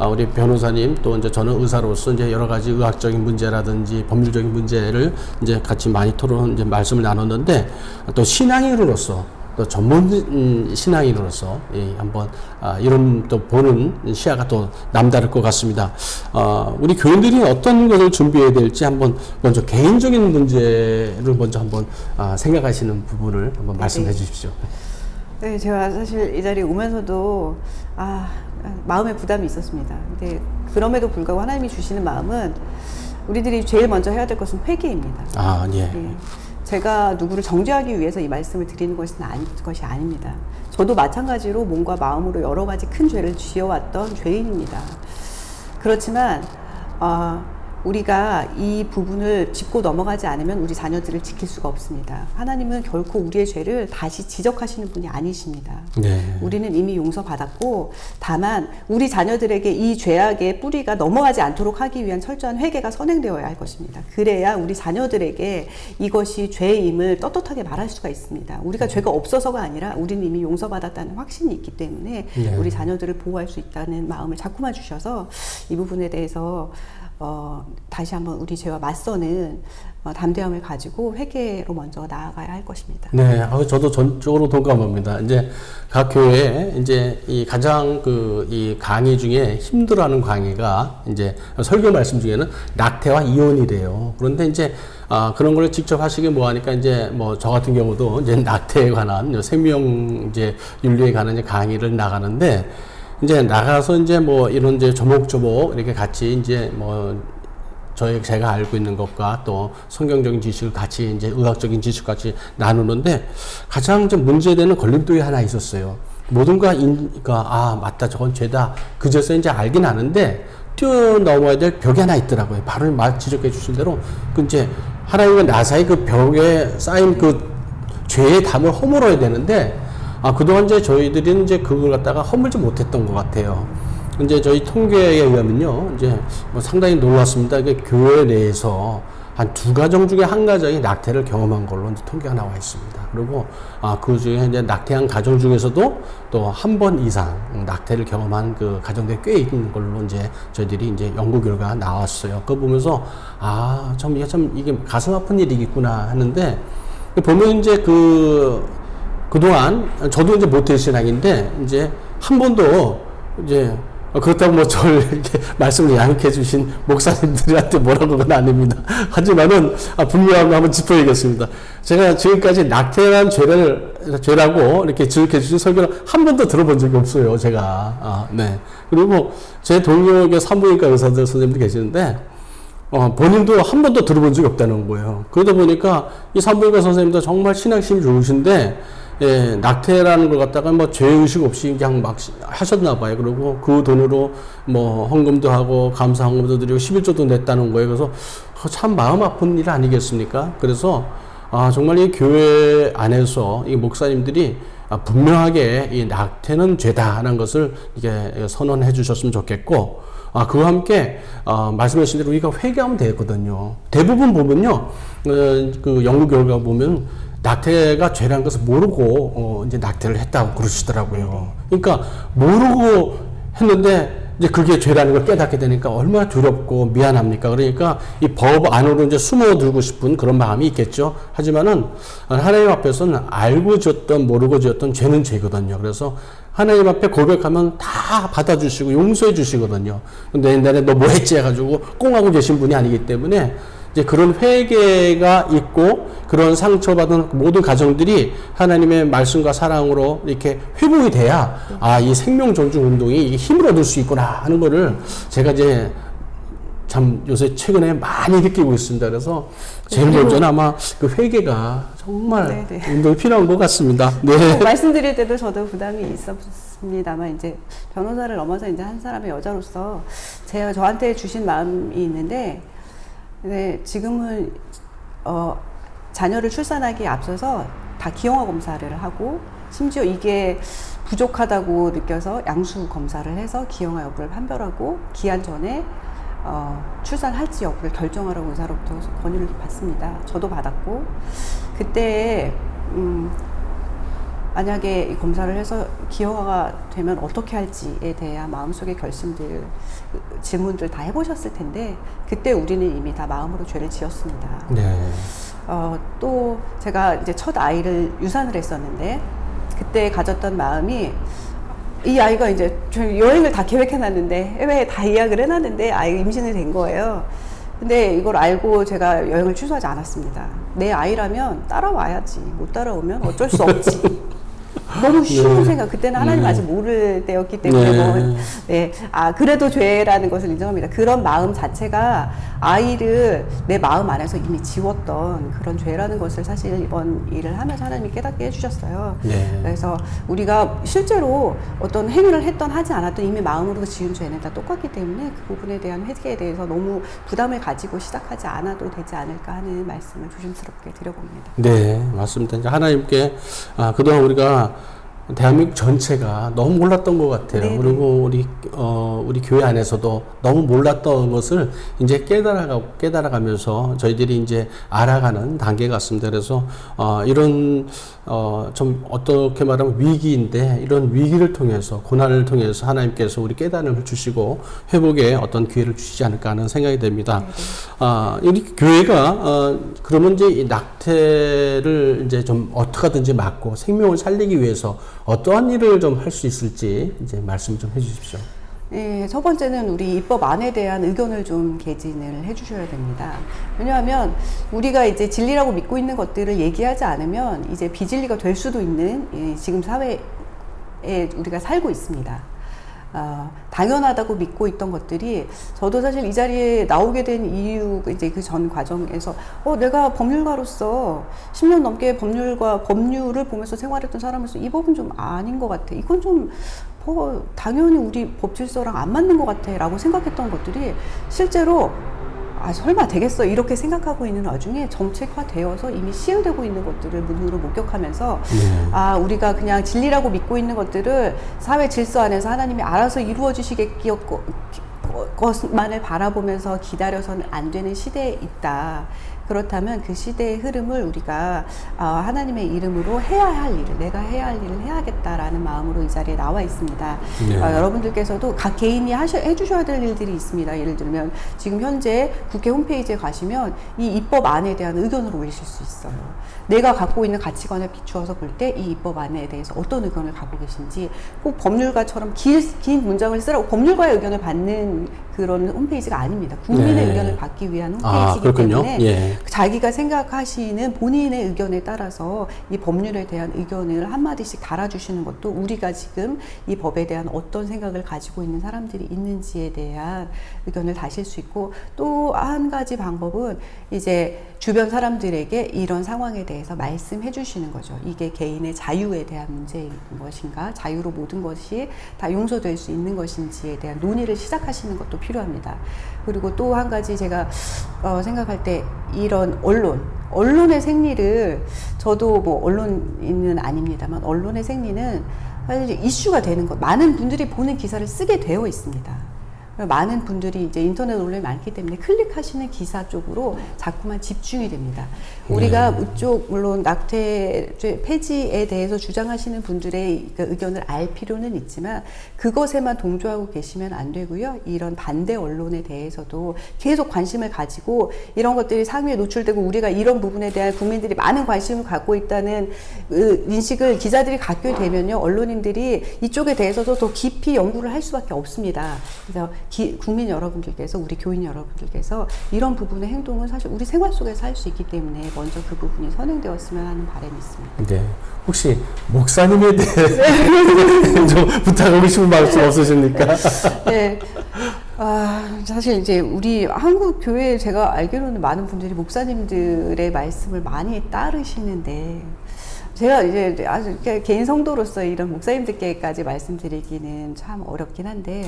우리 변호사님 또 이제 저는 의사로서 이제 여러 가지 의학적인 문제라든지 법률적인 문제를 이제 같이 많이 이제 말씀을 나눴는데 또 신앙인으로서 또 전문 신앙인으로서 한번 이런 또 보는 시야가 또 남다를 것 같습니다. 우리 교인들이 어떤 것을 준비해야 될지 먼저 개인적인 문제를 먼저 생각하시는 부분을 한번 말씀해 주십시오. 네, 제가 사실 이 자리에 오면서도 마음의 부담이 있었습니다. 근데 그럼에도 불구하고 하나님이 주시는 마음은 우리들이 제일 먼저 해야 될 것은 회개입니다. 예. 네. 제가 누구를 정죄하기 위해서 이 말씀을 드리는 것이 아닙니다. 저도 마찬가지로 몸과 마음으로 여러 가지 큰 죄를 지어왔던 죄인입니다. 그렇지만 우리가 이 부분을 짚고 넘어가지 않으면 우리 자녀들을 지킬 수가 없습니다. 하나님은 결코 우리의 죄를 다시 지적하시는 분이 아니십니다. 네. 우리는 이미 용서받았고 다만 우리 자녀들에게 이 죄악의 뿌리가 넘어가지 않도록 하기 위한 철저한 회개가 선행되어야 할 것입니다. 그래야 우리 자녀들에게 이것이 죄임을 떳떳하게 말할 수가 있습니다. 우리가 죄가 없어서가 아니라 우리는 이미 용서받았다는 확신이 있기 때문에 네. 우리 자녀들을 보호할 수 있다는 마음을 자꾸만 주셔서 이 부분에 대해서 다시 한번 우리 죄와 맞서는 담대함을 가지고 회개로 먼저 나아가야 할 것입니다. 네, 저도 전적으로 동감합니다. 이제 각 교회에 이제 이 가장 이 강의 중에 힘들어하는 강의가 이제 설교 말씀 중에는 낙태와 이혼이래요. 그런데 이제 그런 걸 직접 하시기 뭐하니까 이제 저 같은 경우도 이제 낙태에 관한 생명 이제 윤리에 관한 강의를 나가는데. 이제 나가서 이제 이런 이제 조목조목 이렇게 같이 이제 제가 알고 있는 것과 또 성경적인 지식을 같이 이제 의학적인 지식 같이 나누는데 가장 좀 문제되는 걸림돌이 하나 있었어요. 모든가 맞다, 저건 죄다. 그제서 이제 알긴 아는데 뛰어넘어야 될 벽이 하나 있더라고요. 바로 지적해 주신 대로 이제 하나님과 나 사이 그 벽에 쌓인 죄의 담을 허물어야 되는데 그동안 이제 저희들은 이제 그걸 갖다가 허물지 못했던 것 같아요. 이제 저희 통계에 의하면요, 이제 뭐 상당히 놀랐습니다. 이게 교회 내에서 한 2가정 중에 1가정이 낙태를 경험한 걸로 이제 통계가 나와 있습니다. 그리고 그 중에 이제 낙태한 가정 중에서도 또 한 번 이상 낙태를 경험한 그 가정들이 꽤 있는 걸로 이제 저희들이 이제 연구 결과가 나왔어요. 그거 보면서 참 이게 가슴 아픈 일이겠구나 하는데, 보면 이제 그동안 저도 이제 모태신앙인데 이제 한 번도 이제 그렇다고 뭐 저를 이렇게 말씀을 양육해 주신 목사님들한테 뭐라고 건 아닙니다. 하지만은 분명한 거 한번 짚어야겠습니다. 제가 지금까지 낙태란 죄라고 이렇게 지적해 주신 설교를 한 번도 들어본 적이 없어요, 제가. 네. 그리고 제 동료 산부인과 의사들 선생님도 계시는데, 본인도 한 번도 들어본 적이 없다는 거예요. 그러다 보니까 이 산부인과 선생님도 정말 신앙심이 좋으신데, 예, 낙태라는 걸 갖다가 뭐 죄의식 없이 그냥 막 하셨나 봐요. 그리고 그 돈으로 뭐 헌금도 하고 감사 헌금도 드리고 11조도 냈다는 거예요. 그래서 참 마음 아픈 일 아니겠습니까? 그래서 정말 이 교회 안에서 이 목사님들이 분명하게 이 낙태는 죄다라는 것을 이게 선언해 주셨으면 좋겠고, 그와 함께 말씀하신 대로 우리가 회개하면 되거든요. 대부분 보면요, 그 연구 결과 보면 낙태가 죄라는 것을 모르고 이제 낙태를 했다고 그러시더라고요. 그러니까 모르고 했는데 이제 그게 죄라는 걸 깨닫게 되니까 얼마나 두렵고 미안합니까? 그러니까 이 법 안으로 이제 숨어들고 싶은 그런 마음이 있겠죠. 하지만은 하나님 앞에서는 알고 지었던 모르고 지었던 죄는 죄거든요. 그래서 하나님 앞에 고백하면 다 받아주시고 용서해 주시거든요. 근데 옛날에 너 뭐 했지 해가지고 꽁하고 계신 분이 아니기 때문에 이제 그런 회개가 있고 그런 상처받은 모든 가정들이 하나님의 말씀과 사랑으로 이렇게 회복이 돼야 이 생명 존중 운동이 힘을 얻을 수 있구나 하는 거를 제가 이제 참 요새 최근에 많이 느끼고 있습니다. 그래서 제일 먼저는 아마 그 회개가 정말 운동이 필요한 것 같습니다. 네. 말씀드릴 때도 저도 부담이 있었습니다만 이제 변호사를 넘어서 이제 한 사람의 여자로서 제가 저한테 주신 마음이 있는데, 네, 지금은 자녀를 출산하기에 앞서서 다 기형아 검사를 하고 심지어 이게 부족하다고 느껴서 양수 검사를 해서 기형아 여부를 판별하고 기한 전에 출산할지 여부를 결정하라고 의사로부터 권유를 받습니다. 저도 받았고, 그때 만약에 이 검사를 해서 기형아가 되면 어떻게 할지에 대한 마음속의 결심들, 질문들 다 해보셨을 텐데, 그때 우리는 이미 다 마음으로 죄를 지었습니다. 네. 또 제가 이제 첫 아이를 유산을 했었는데, 그때 가졌던 마음이, 이 아이가 이제 여행을 다 계획해놨는데, 해외에 다 예약을 해놨는데, 아이가 임신이 된 거예요. 근데 이걸 알고 제가 여행을 취소하지 않았습니다. 내 아이라면 따라와야지. 못 따라오면 어쩔 수 없지. 너무 쉬운 생각. 그때는 하나님 아직 모를 때였기 때문에 그래도 죄라는 것을 인정합니다. 그런 마음 자체가 아이를 내 마음 안에서 이미 지웠던 그런 죄라는 것을 사실 이번 일을 하면서 하나님이 깨닫게 해주셨어요. 그래서 우리가 실제로 어떤 행위를 했던 하지 않았던 이미 마음으로 지은 죄는 다 똑같기 때문에 그 부분에 대한 회개에 대해서 너무 부담을 가지고 시작하지 않아도 되지 않을까 하는 말씀을 조심스럽게 드려봅니다. 네, 맞습니다. 이제 하나님께 그동안 우리가 대한민국 전체가 너무 몰랐던 것 같아요. 네네. 그리고 우리 교회 안에서도 너무 몰랐던 것을 이제 깨달아가면서 저희들이 이제 알아가는 단계 같습니다. 그래서 이런 좀 어떻게 말하면 위기인데, 이런 위기를 통해서, 고난을 통해서 하나님께서 우리 깨달음을 주시고 회복의 어떤 기회를 주시지 않을까 하는 생각이 됩니다. 우리 교회가 그러면 이제 이 낙태를 이제 좀 어떻게든지 막고 생명을 살리기 위해서 어떠한 일을 좀 할 수 있을지 이제 말씀 좀 해주십시오. 네, 첫 번째는 우리 입법 안에 대한 의견을 좀 개진을 해주셔야 됩니다. 왜냐하면 우리가 이제 진리라고 믿고 있는 것들을 얘기하지 않으면 이제 비진리가 될 수도 있는 지금 사회에 우리가 살고 있습니다. 당연하다고 믿고 있던 것들이, 저도 사실 이 자리에 나오게 된 이유, 이제 그 전 과정에서 내가 법률가로서 10년 넘게 법률을 보면서 생활했던 사람으로서 이 법은 좀 아닌 것 같아, 이건 좀 당연히 우리 법 질서랑 안 맞는 것 같아 라고 생각했던 것들이 실제로 설마 되겠어 이렇게 생각하고 있는 와중에 정책화되어서 이미 시행되고 있는 것들을 눈으로 목격하면서 우리가 그냥 진리라고 믿고 있는 것들을 사회 질서 안에서 하나님이 알아서 이루어 주시겠고 것만을 바라보면서 기다려서는 안 되는 시대에 있다. 그렇다면 그 시대의 흐름을 우리가 하나님의 이름으로 해야 할 일을, 내가 해야 할 일을 해야겠다라는 마음으로 이 자리에 나와 있습니다. 네. 여러분들께서도 각 개인이 해주셔야 될 일들이 있습니다. 예를 들면 지금 현재 국회 홈페이지에 가시면 이 입법안에 대한 의견을 올리실 수 있어요. 내가 갖고 있는 가치관에 비추어서 볼 때 이 입법안에 대해서 어떤 의견을 갖고 계신지, 꼭 법률가처럼 긴 문장을 쓰라고 법률가의 의견을 받는 그런 홈페이지가 아닙니다. 국민의 네. 의견을 받기 위한 홈페이지이기 때문에 예. 자기가 생각하시는 본인의 의견에 따라서 이 법률에 대한 의견을 한마디씩 달아주시는 것도 우리가 지금 이 법에 대한 어떤 생각을 가지고 있는 사람들이 있는지에 대한 의견을 다실 수 있고, 또 한 가지 방법은 이제 주변 사람들에게 이런 상황에 대해서 말씀해 주시는 거죠. 이게 개인의 자유에 대한 문제인 것인가, 자유로 모든 것이 다 용서될 수 있는 것인지에 대한 논의를 시작하시는 것도 필요합니다. 그리고 또 한 가지 제가 생각할 때 이런 언론의 생리를, 저도 뭐 언론인은 아닙니다만 언론의 생리는 사실 이슈가 되는 것, 많은 분들이 보는 기사를 쓰게 되어 있습니다. 많은 분들이 이제 인터넷 언론이 많기 때문에 클릭하시는 기사 쪽으로 자꾸만 집중이 됩니다. 우리가 이쪽 물론 낙태죄 폐지에 대해서 주장하시는 분들의 의견을 알 필요는 있지만 그것에만 동조하고 계시면 안 되고요. 이런 반대 언론에 대해서도 계속 관심을 가지고 이런 것들이 상위에 노출되고 우리가 이런 부분에 대한 국민들이 많은 관심을 갖고 있다는 인식을 기자들이 갖게 되면요, 언론인들이 이쪽에 대해서도 더 깊이 연구를 할 수밖에 없습니다. 그래서 국민 여러분들께서, 우리 교인 여러분들께서 이런 부분의 행동은 사실 우리 생활 속에서 할 수 있기 때문에 먼저 그 부분이 선행되었으면 하는 바람이 있습니다. 네. 혹시 목사님에 대해 좀 부탁하고 싶은 말씀 없으십니까? 네. 사실 이제 우리 한국 교회에 제가 알기로는 많은 분들이 목사님들의 말씀을 많이 따르시는데, 제가 이제 아주 개인 성도로서 이런 목사님들께까지 말씀드리기는 참 어렵긴 한데,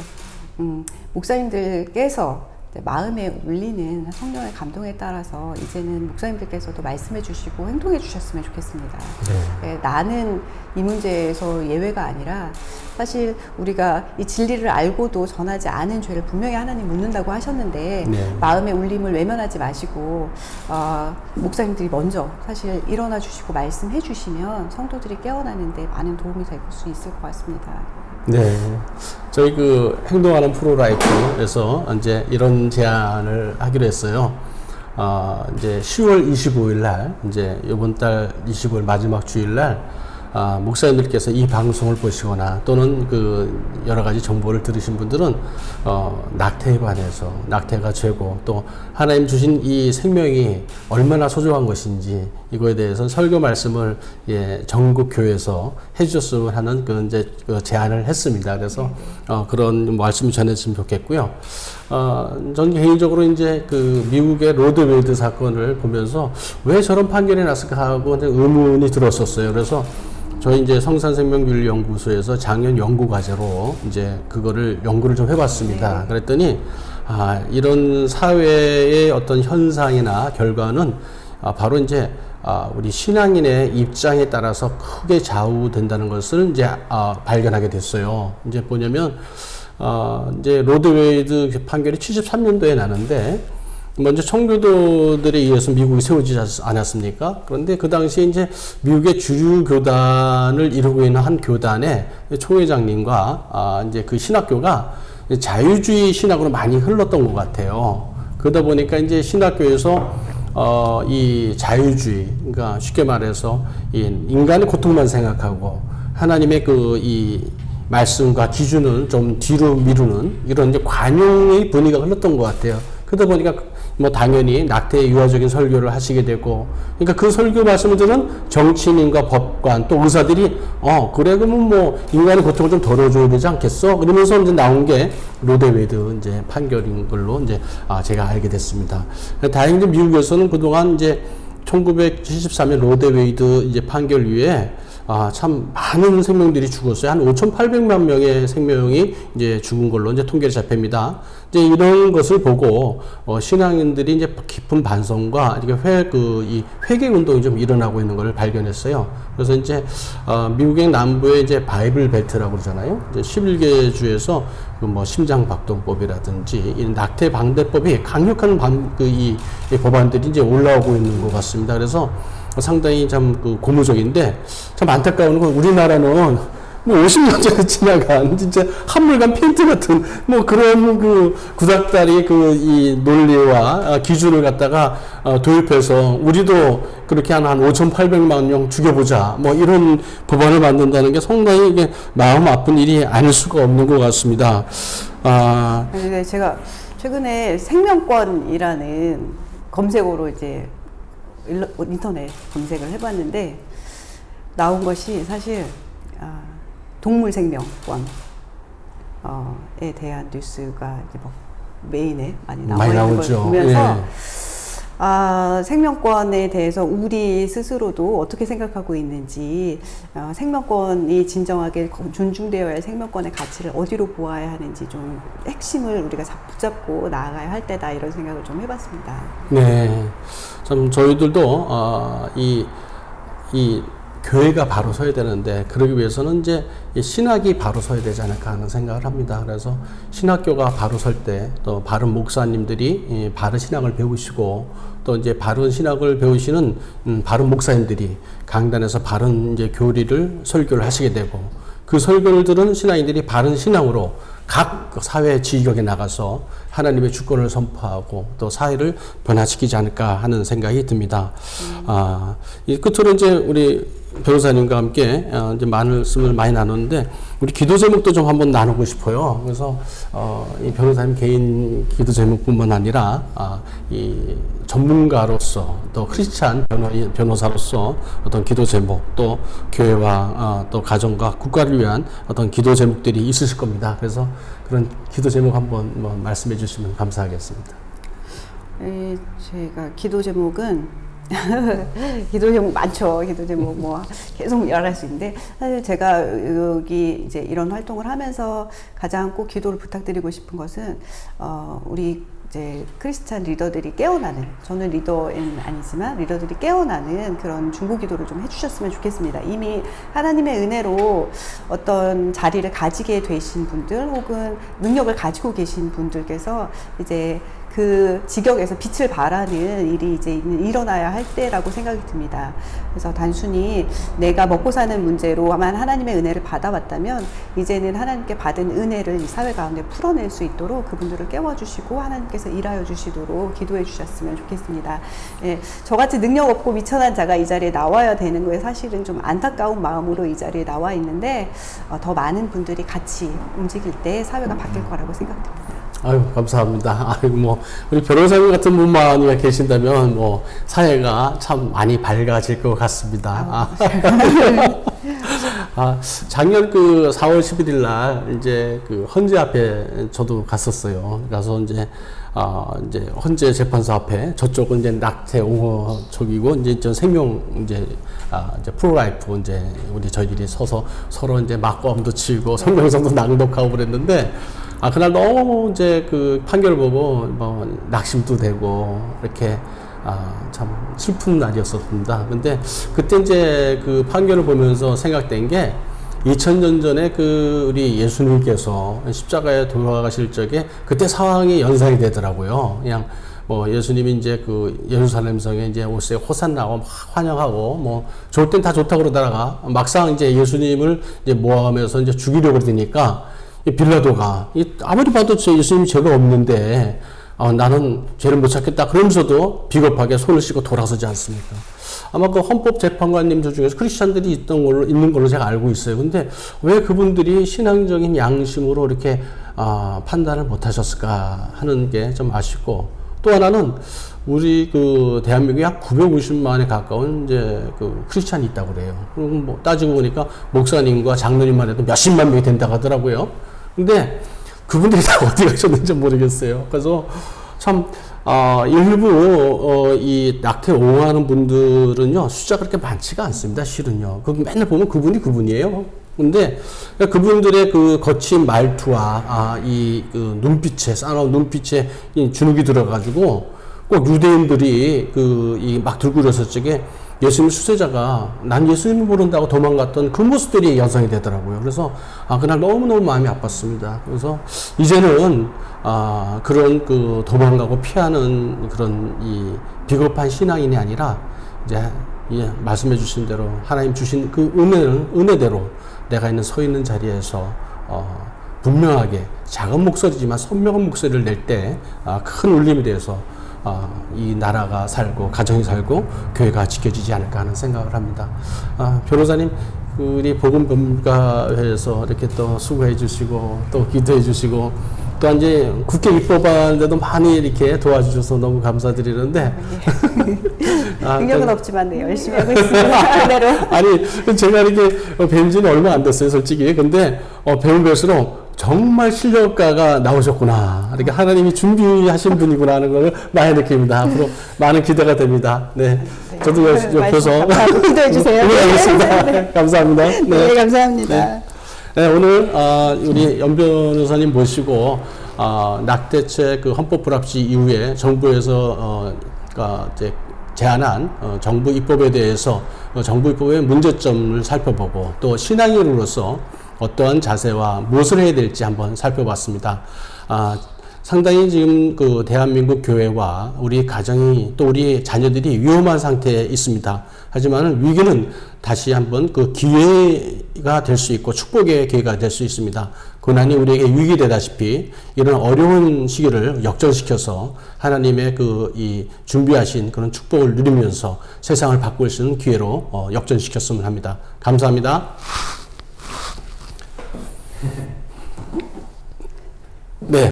목사님들께서 마음에 울리는 성령의 감동에 따라서 이제는 목사님들께서도 말씀해 주시고 행동해 주셨으면 좋겠습니다. 네, 나는 이 문제에서 예외가 아니라, 사실 우리가 이 진리를 알고도 전하지 않은 죄를 분명히 하나님 묻는다고 하셨는데, 네. 마음의 울림을 외면하지 마시고 목사님들이 먼저 사실 일어나 주시고 말씀해 주시면 성도들이 깨어나는데 많은 도움이 될 수 있을 것 같습니다. 네. 저희 그 행동하는 프로라이프에서 이제 이런 제안을 하기로 했어요. 이제 10월 25일 날, 이제 이번 달 25일 마지막 주일 날, 목사님들께서 이 방송을 보시거나 또는 그 여러 가지 정보를 들으신 분들은 낙태에 관해서, 낙태가 죄고 또 하나님 주신 이 생명이 얼마나 소중한 것인지 이거에 대해서 설교 말씀을 전국 교회에서 해주셨으면 하는 이제 제안을 했습니다. 그래서 그런 말씀을 전했으면 좋겠고요. 전 개인적으로 이제 그 미국의 로드 웨이드 사건을 보면서 왜 저런 판결이 났을까 하고 의문이 들었었어요. 그래서 저희 이제 성산생명윤리연구소에서 작년 연구 과제로 이제 그거를 연구를 좀 해봤습니다. 그랬더니 이런 사회의 어떤 현상이나 결과는 바로 이제 우리 신앙인의 입장에 따라서 크게 좌우된다는 것을 이제 발견하게 됐어요. 이제 뭐냐면 이제 로드웨이드 판결이 73년도에 나는데, 먼저 청교도들에 의해서 미국이 세워지지 않았습니까? 그런데 그 당시에 이제 미국의 주류 교단을 이루고 있는 한 교단의 총회장님과 이제 그 신학교가 자유주의 신학으로 많이 흘렀던 것 같아요. 그러다 보니까 이제 신학교에서 이 자유주의, 그러니까 쉽게 말해서 이 인간의 고통만 생각하고 하나님의 이 말씀과 기준을 좀 뒤로 미루는 이런 이제 관용의 분위기가 흘렀던 것 같아요. 그러다 보니까 뭐 당연히 낙태의 유화적인 설교를 하시게 되고, 그러니까 그 설교 말씀을 듣는 정치인과 법관 또 의사들이 그래 그러면 뭐 인간의 고통을 좀 덜어줘야 되지 않겠어? 그러면서 이제 나온 게 로데웨이드 이제 판결인 걸로 이제 제가 알게 됐습니다. 다행히 이제 미국에서는 그동안 이제 1973년 로데웨이드 이제 판결 이후에 참 많은 생명들이 죽었어요. 한 5,800만 명의 생명이 이제 죽은 걸로 이제 통계를 잡힙니다. 이제 이런 것을 보고 신앙인들이 이제 깊은 반성과 이렇게 이 회개 운동이 좀 일어나고 있는 걸 발견했어요. 그래서 이제 미국의 남부에 이제 바이블 벨트라고 그러잖아요. 이제 11개 주에서 그 뭐 심장박동법이라든지 이 낙태 방대법이 강력한 이 법안들이 이제 올라오고 있는 것 같습니다. 그래서 상당히 참 그 고무적인데 참 안타까운 건 우리나라는 뭐 50년 전에 지나간 진짜 한물간 페인트 같은 뭐 그런 그 구닥다리 그 이 논리와 기준을 갖다가 도입해서 우리도 그렇게 한 5,800만 명 죽여보자 뭐 이런 법안을 만든다는 게 상당히 이게 마음 아픈 일이 아닐 수가 없는 것 같습니다. 네, 제가 최근에 생명권이라는 검색어로 이제 인터넷 검색을 해봤는데 나온 것이 사실 동물 생명권에 대한 뉴스가 이제 뭐 메인에 많이 나와 있는 걸 보면서 생명권에 대해서 우리 스스로도 어떻게 생각하고 있는지, 생명권이 진정하게 존중되어야 할 생명권의 가치를 어디로 보아야 하는지 좀 핵심을 우리가 붙잡고 나아가야 할 때다 이런 생각을 좀 해봤습니다. 네, 참 저희들도 이 교회가 바로 서야 되는데 그러기 위해서는 이제 신학이 바로 서야 되지 않을까 하는 생각을 합니다. 그래서 신학교가 바로 설 때 또 바른 목사님들이 바른 신학을 배우시고 또 이제 바른 신학을 배우시는 바른 목사님들이 강단에서 바른 이제 교리를 설교를 하시게 되고 그 설교를 들은 신앙인들이 바른 신앙으로 각 사회 지역에 나가서 하나님의 주권을 선포하고 또 사회를 변화시키지 않을까 하는 생각이 듭니다. 이 끝으로 이제 우리 변호사님과 함께 이제 말씀을 많이 나눴는데 우리 기도 제목도 좀 한번 나누고 싶어요. 그래서 이 변호사님 개인 기도 제목뿐만 아니라 이 전문가로서 또 크리스찬 변호사로서 어떤 기도 제목 또 교회와 또 가정과 국가를 위한 어떤 기도 제목들이 있으실 겁니다. 그래서 그런 기도 제목 한번 뭐 말씀해 주시면 감사하겠습니다. 제가 기도 제목은 기도 제목 많죠. 기도 제목 뭐 계속 말할 수 있는데 사실 제가 여기 이제 이런 활동을 하면서 가장 꼭 기도를 부탁드리고 싶은 것은 우리 이제 크리스찬 리더들이 깨어나는, 저는 리더는 아니지만 리더들이 깨어나는 그런 중보 기도를 좀 해주셨으면 좋겠습니다. 이미 하나님의 은혜로 어떤 자리를 가지게 되신 분들 혹은 능력을 가지고 계신 분들께서 이제 그 직역에서 빛을 발하는 일이 이제 일어나야 할 때라고 생각이 듭니다. 그래서 단순히 내가 먹고 사는 문제로만 하나님의 은혜를 받아왔다면 이제는 하나님께 받은 은혜를 이 사회 가운데 풀어낼 수 있도록 그분들을 깨워주시고 하나님께서 일하여 주시도록 기도해 주셨으면 좋겠습니다. 예, 저같이 능력 없고 미천한 자가 이 자리에 나와야 되는 거에 사실은 좀 안타까운 마음으로 이 자리에 나와 있는데 더 많은 분들이 같이 움직일 때 사회가 바뀔 거라고 생각됩니다. 아유, 감사합니다. 아유, 뭐, 우리 변호사님 같은 분만 계신다면, 뭐, 사회가 참 많이 밝아질 것 같습니다. 작년 그 4월 11일 날, 이제 그 헌재 앞에 저도 갔었어요. 가서 이제 헌재 재판소 앞에, 저쪽은 이제 낙태 옹호 쪽이고, 이제 전 생명, 이제 프로라이프, 이제 우리 저희들이 서서 서로 이제 맞고함도 치고, 성명서도 낭독하고 그랬는데, 그날 너무 이제 그 판결을 보고 뭐 낙심도 되고 이렇게 참 슬픈 날이었습니다. 근데 그때 이제 그 판결을 보면서 생각된 게 2000년 전에 그 우리 예수님께서 십자가에 돌아가실 적에 그때 상황이 연상이 되더라고요. 그냥 뭐 예수님이 이제 그 예루살렘 성에 이제 오세 호산나고 막 환영하고 뭐 좋을 땐 다 좋다고 그러다가 막상 이제 예수님을 이제 모아가면서 이제 죽이려고 그러니까 이 빌라도가 아무리 봐도 예수님이 죄가 없는데 나는 죄를 못 찾겠다 그러면서도 비겁하게 손을 씻고 돌아서지 않습니까? 아마 그 헌법재판관님들 중에서 크리스찬들이 있는 걸로 제가 알고 있어요. 근데 왜 그분들이 신앙적인 양심으로 이렇게 판단을 못 하셨을까 하는 게 좀 아쉽고, 또 하나는 우리 그 대한민국에 약 950만에 가까운 이제 그 크리스찬이 있다고 그래요. 그리고 뭐 따지고 보니까 목사님과 장로님만 해도 몇십만 명이 된다고 하더라고요. 근데 그분들이 다 어디 가셨는지 모르겠어요. 그래서 참, 일부, 이 낙태 옹호하는 분들은요, 숫자가 그렇게 많지가 않습니다, 실은요. 맨날 보면 그분이에요. 근데 그분들의 그 거친 말투와, 그 눈빛에, 싸나운 눈빛에 이 주눅이 들어가지고 꼭 유대인들이 막 들고 일어섰을 적에 예수님 수세자가 난 예수님을 모른다고 도망갔던 그 모습들이 연상이 되더라고요. 그래서 그날 너무너무 마음이 아팠습니다. 그래서 이제는 그런 그 도망가고 피하는 그런 이 비겁한 신앙인이 아니라 이제 말씀해 주신 대로 하나님 주신 그 은혜대로 내가 서 있는 자리에서 분명하게 작은 목소리지만 선명한 목소리를 낼 때 큰 울림이 되어서 이 나라가 살고 가정이 살고 교회가 지켜지지 않을까 하는 생각을 합니다. 변호사님, 우리 복음변가회에서 이렇게 또 수고해 주시고 또 기도해 주시고 또 이제 국회 입법하는데도 많이 이렇게 도와주셔서 너무 감사드리는데 능력은 없지만 네, 열심히 하고 있습니다. 그대로. 아니 제가 이렇게 배운 지는 얼마 안 됐어요, 솔직히. 근데 배우면 배울수록 정말 실력가가 나오셨구나. 이렇게 하나님이 준비하신 분이구나 하는 걸 많이 느낍니다. 앞으로 많은 기대가 됩니다. 네. 저도 옆에서 기도해 주세요. 네, 알겠습니다. 네. 감사합니다. 네, 감사합니다. 네, 오늘 우리 연 변호사님 모시고 낙태죄 그 헌법 불합치 이후에 정부에서 이제 제안한 정부 입법에 대해서 정부 입법의 문제점을 살펴보고 또 신앙인으로서 어떠한 자세와 무엇을 해야 될지 한번 살펴봤습니다. 상당히 지금 그 대한민국 교회와 우리 가정이 또 우리 자녀들이 위험한 상태에 있습니다. 하지만 위기는 다시 한번 그 기회가 될 수 있고 축복의 기회가 될 수 있습니다. 고난이 우리에게 위기되다시피 이런 어려운 시기를 역전시켜서 하나님의 이 준비하신 그런 축복을 누리면서 세상을 바꿀 수 있는 기회로 역전시켰으면 합니다. 감사합니다.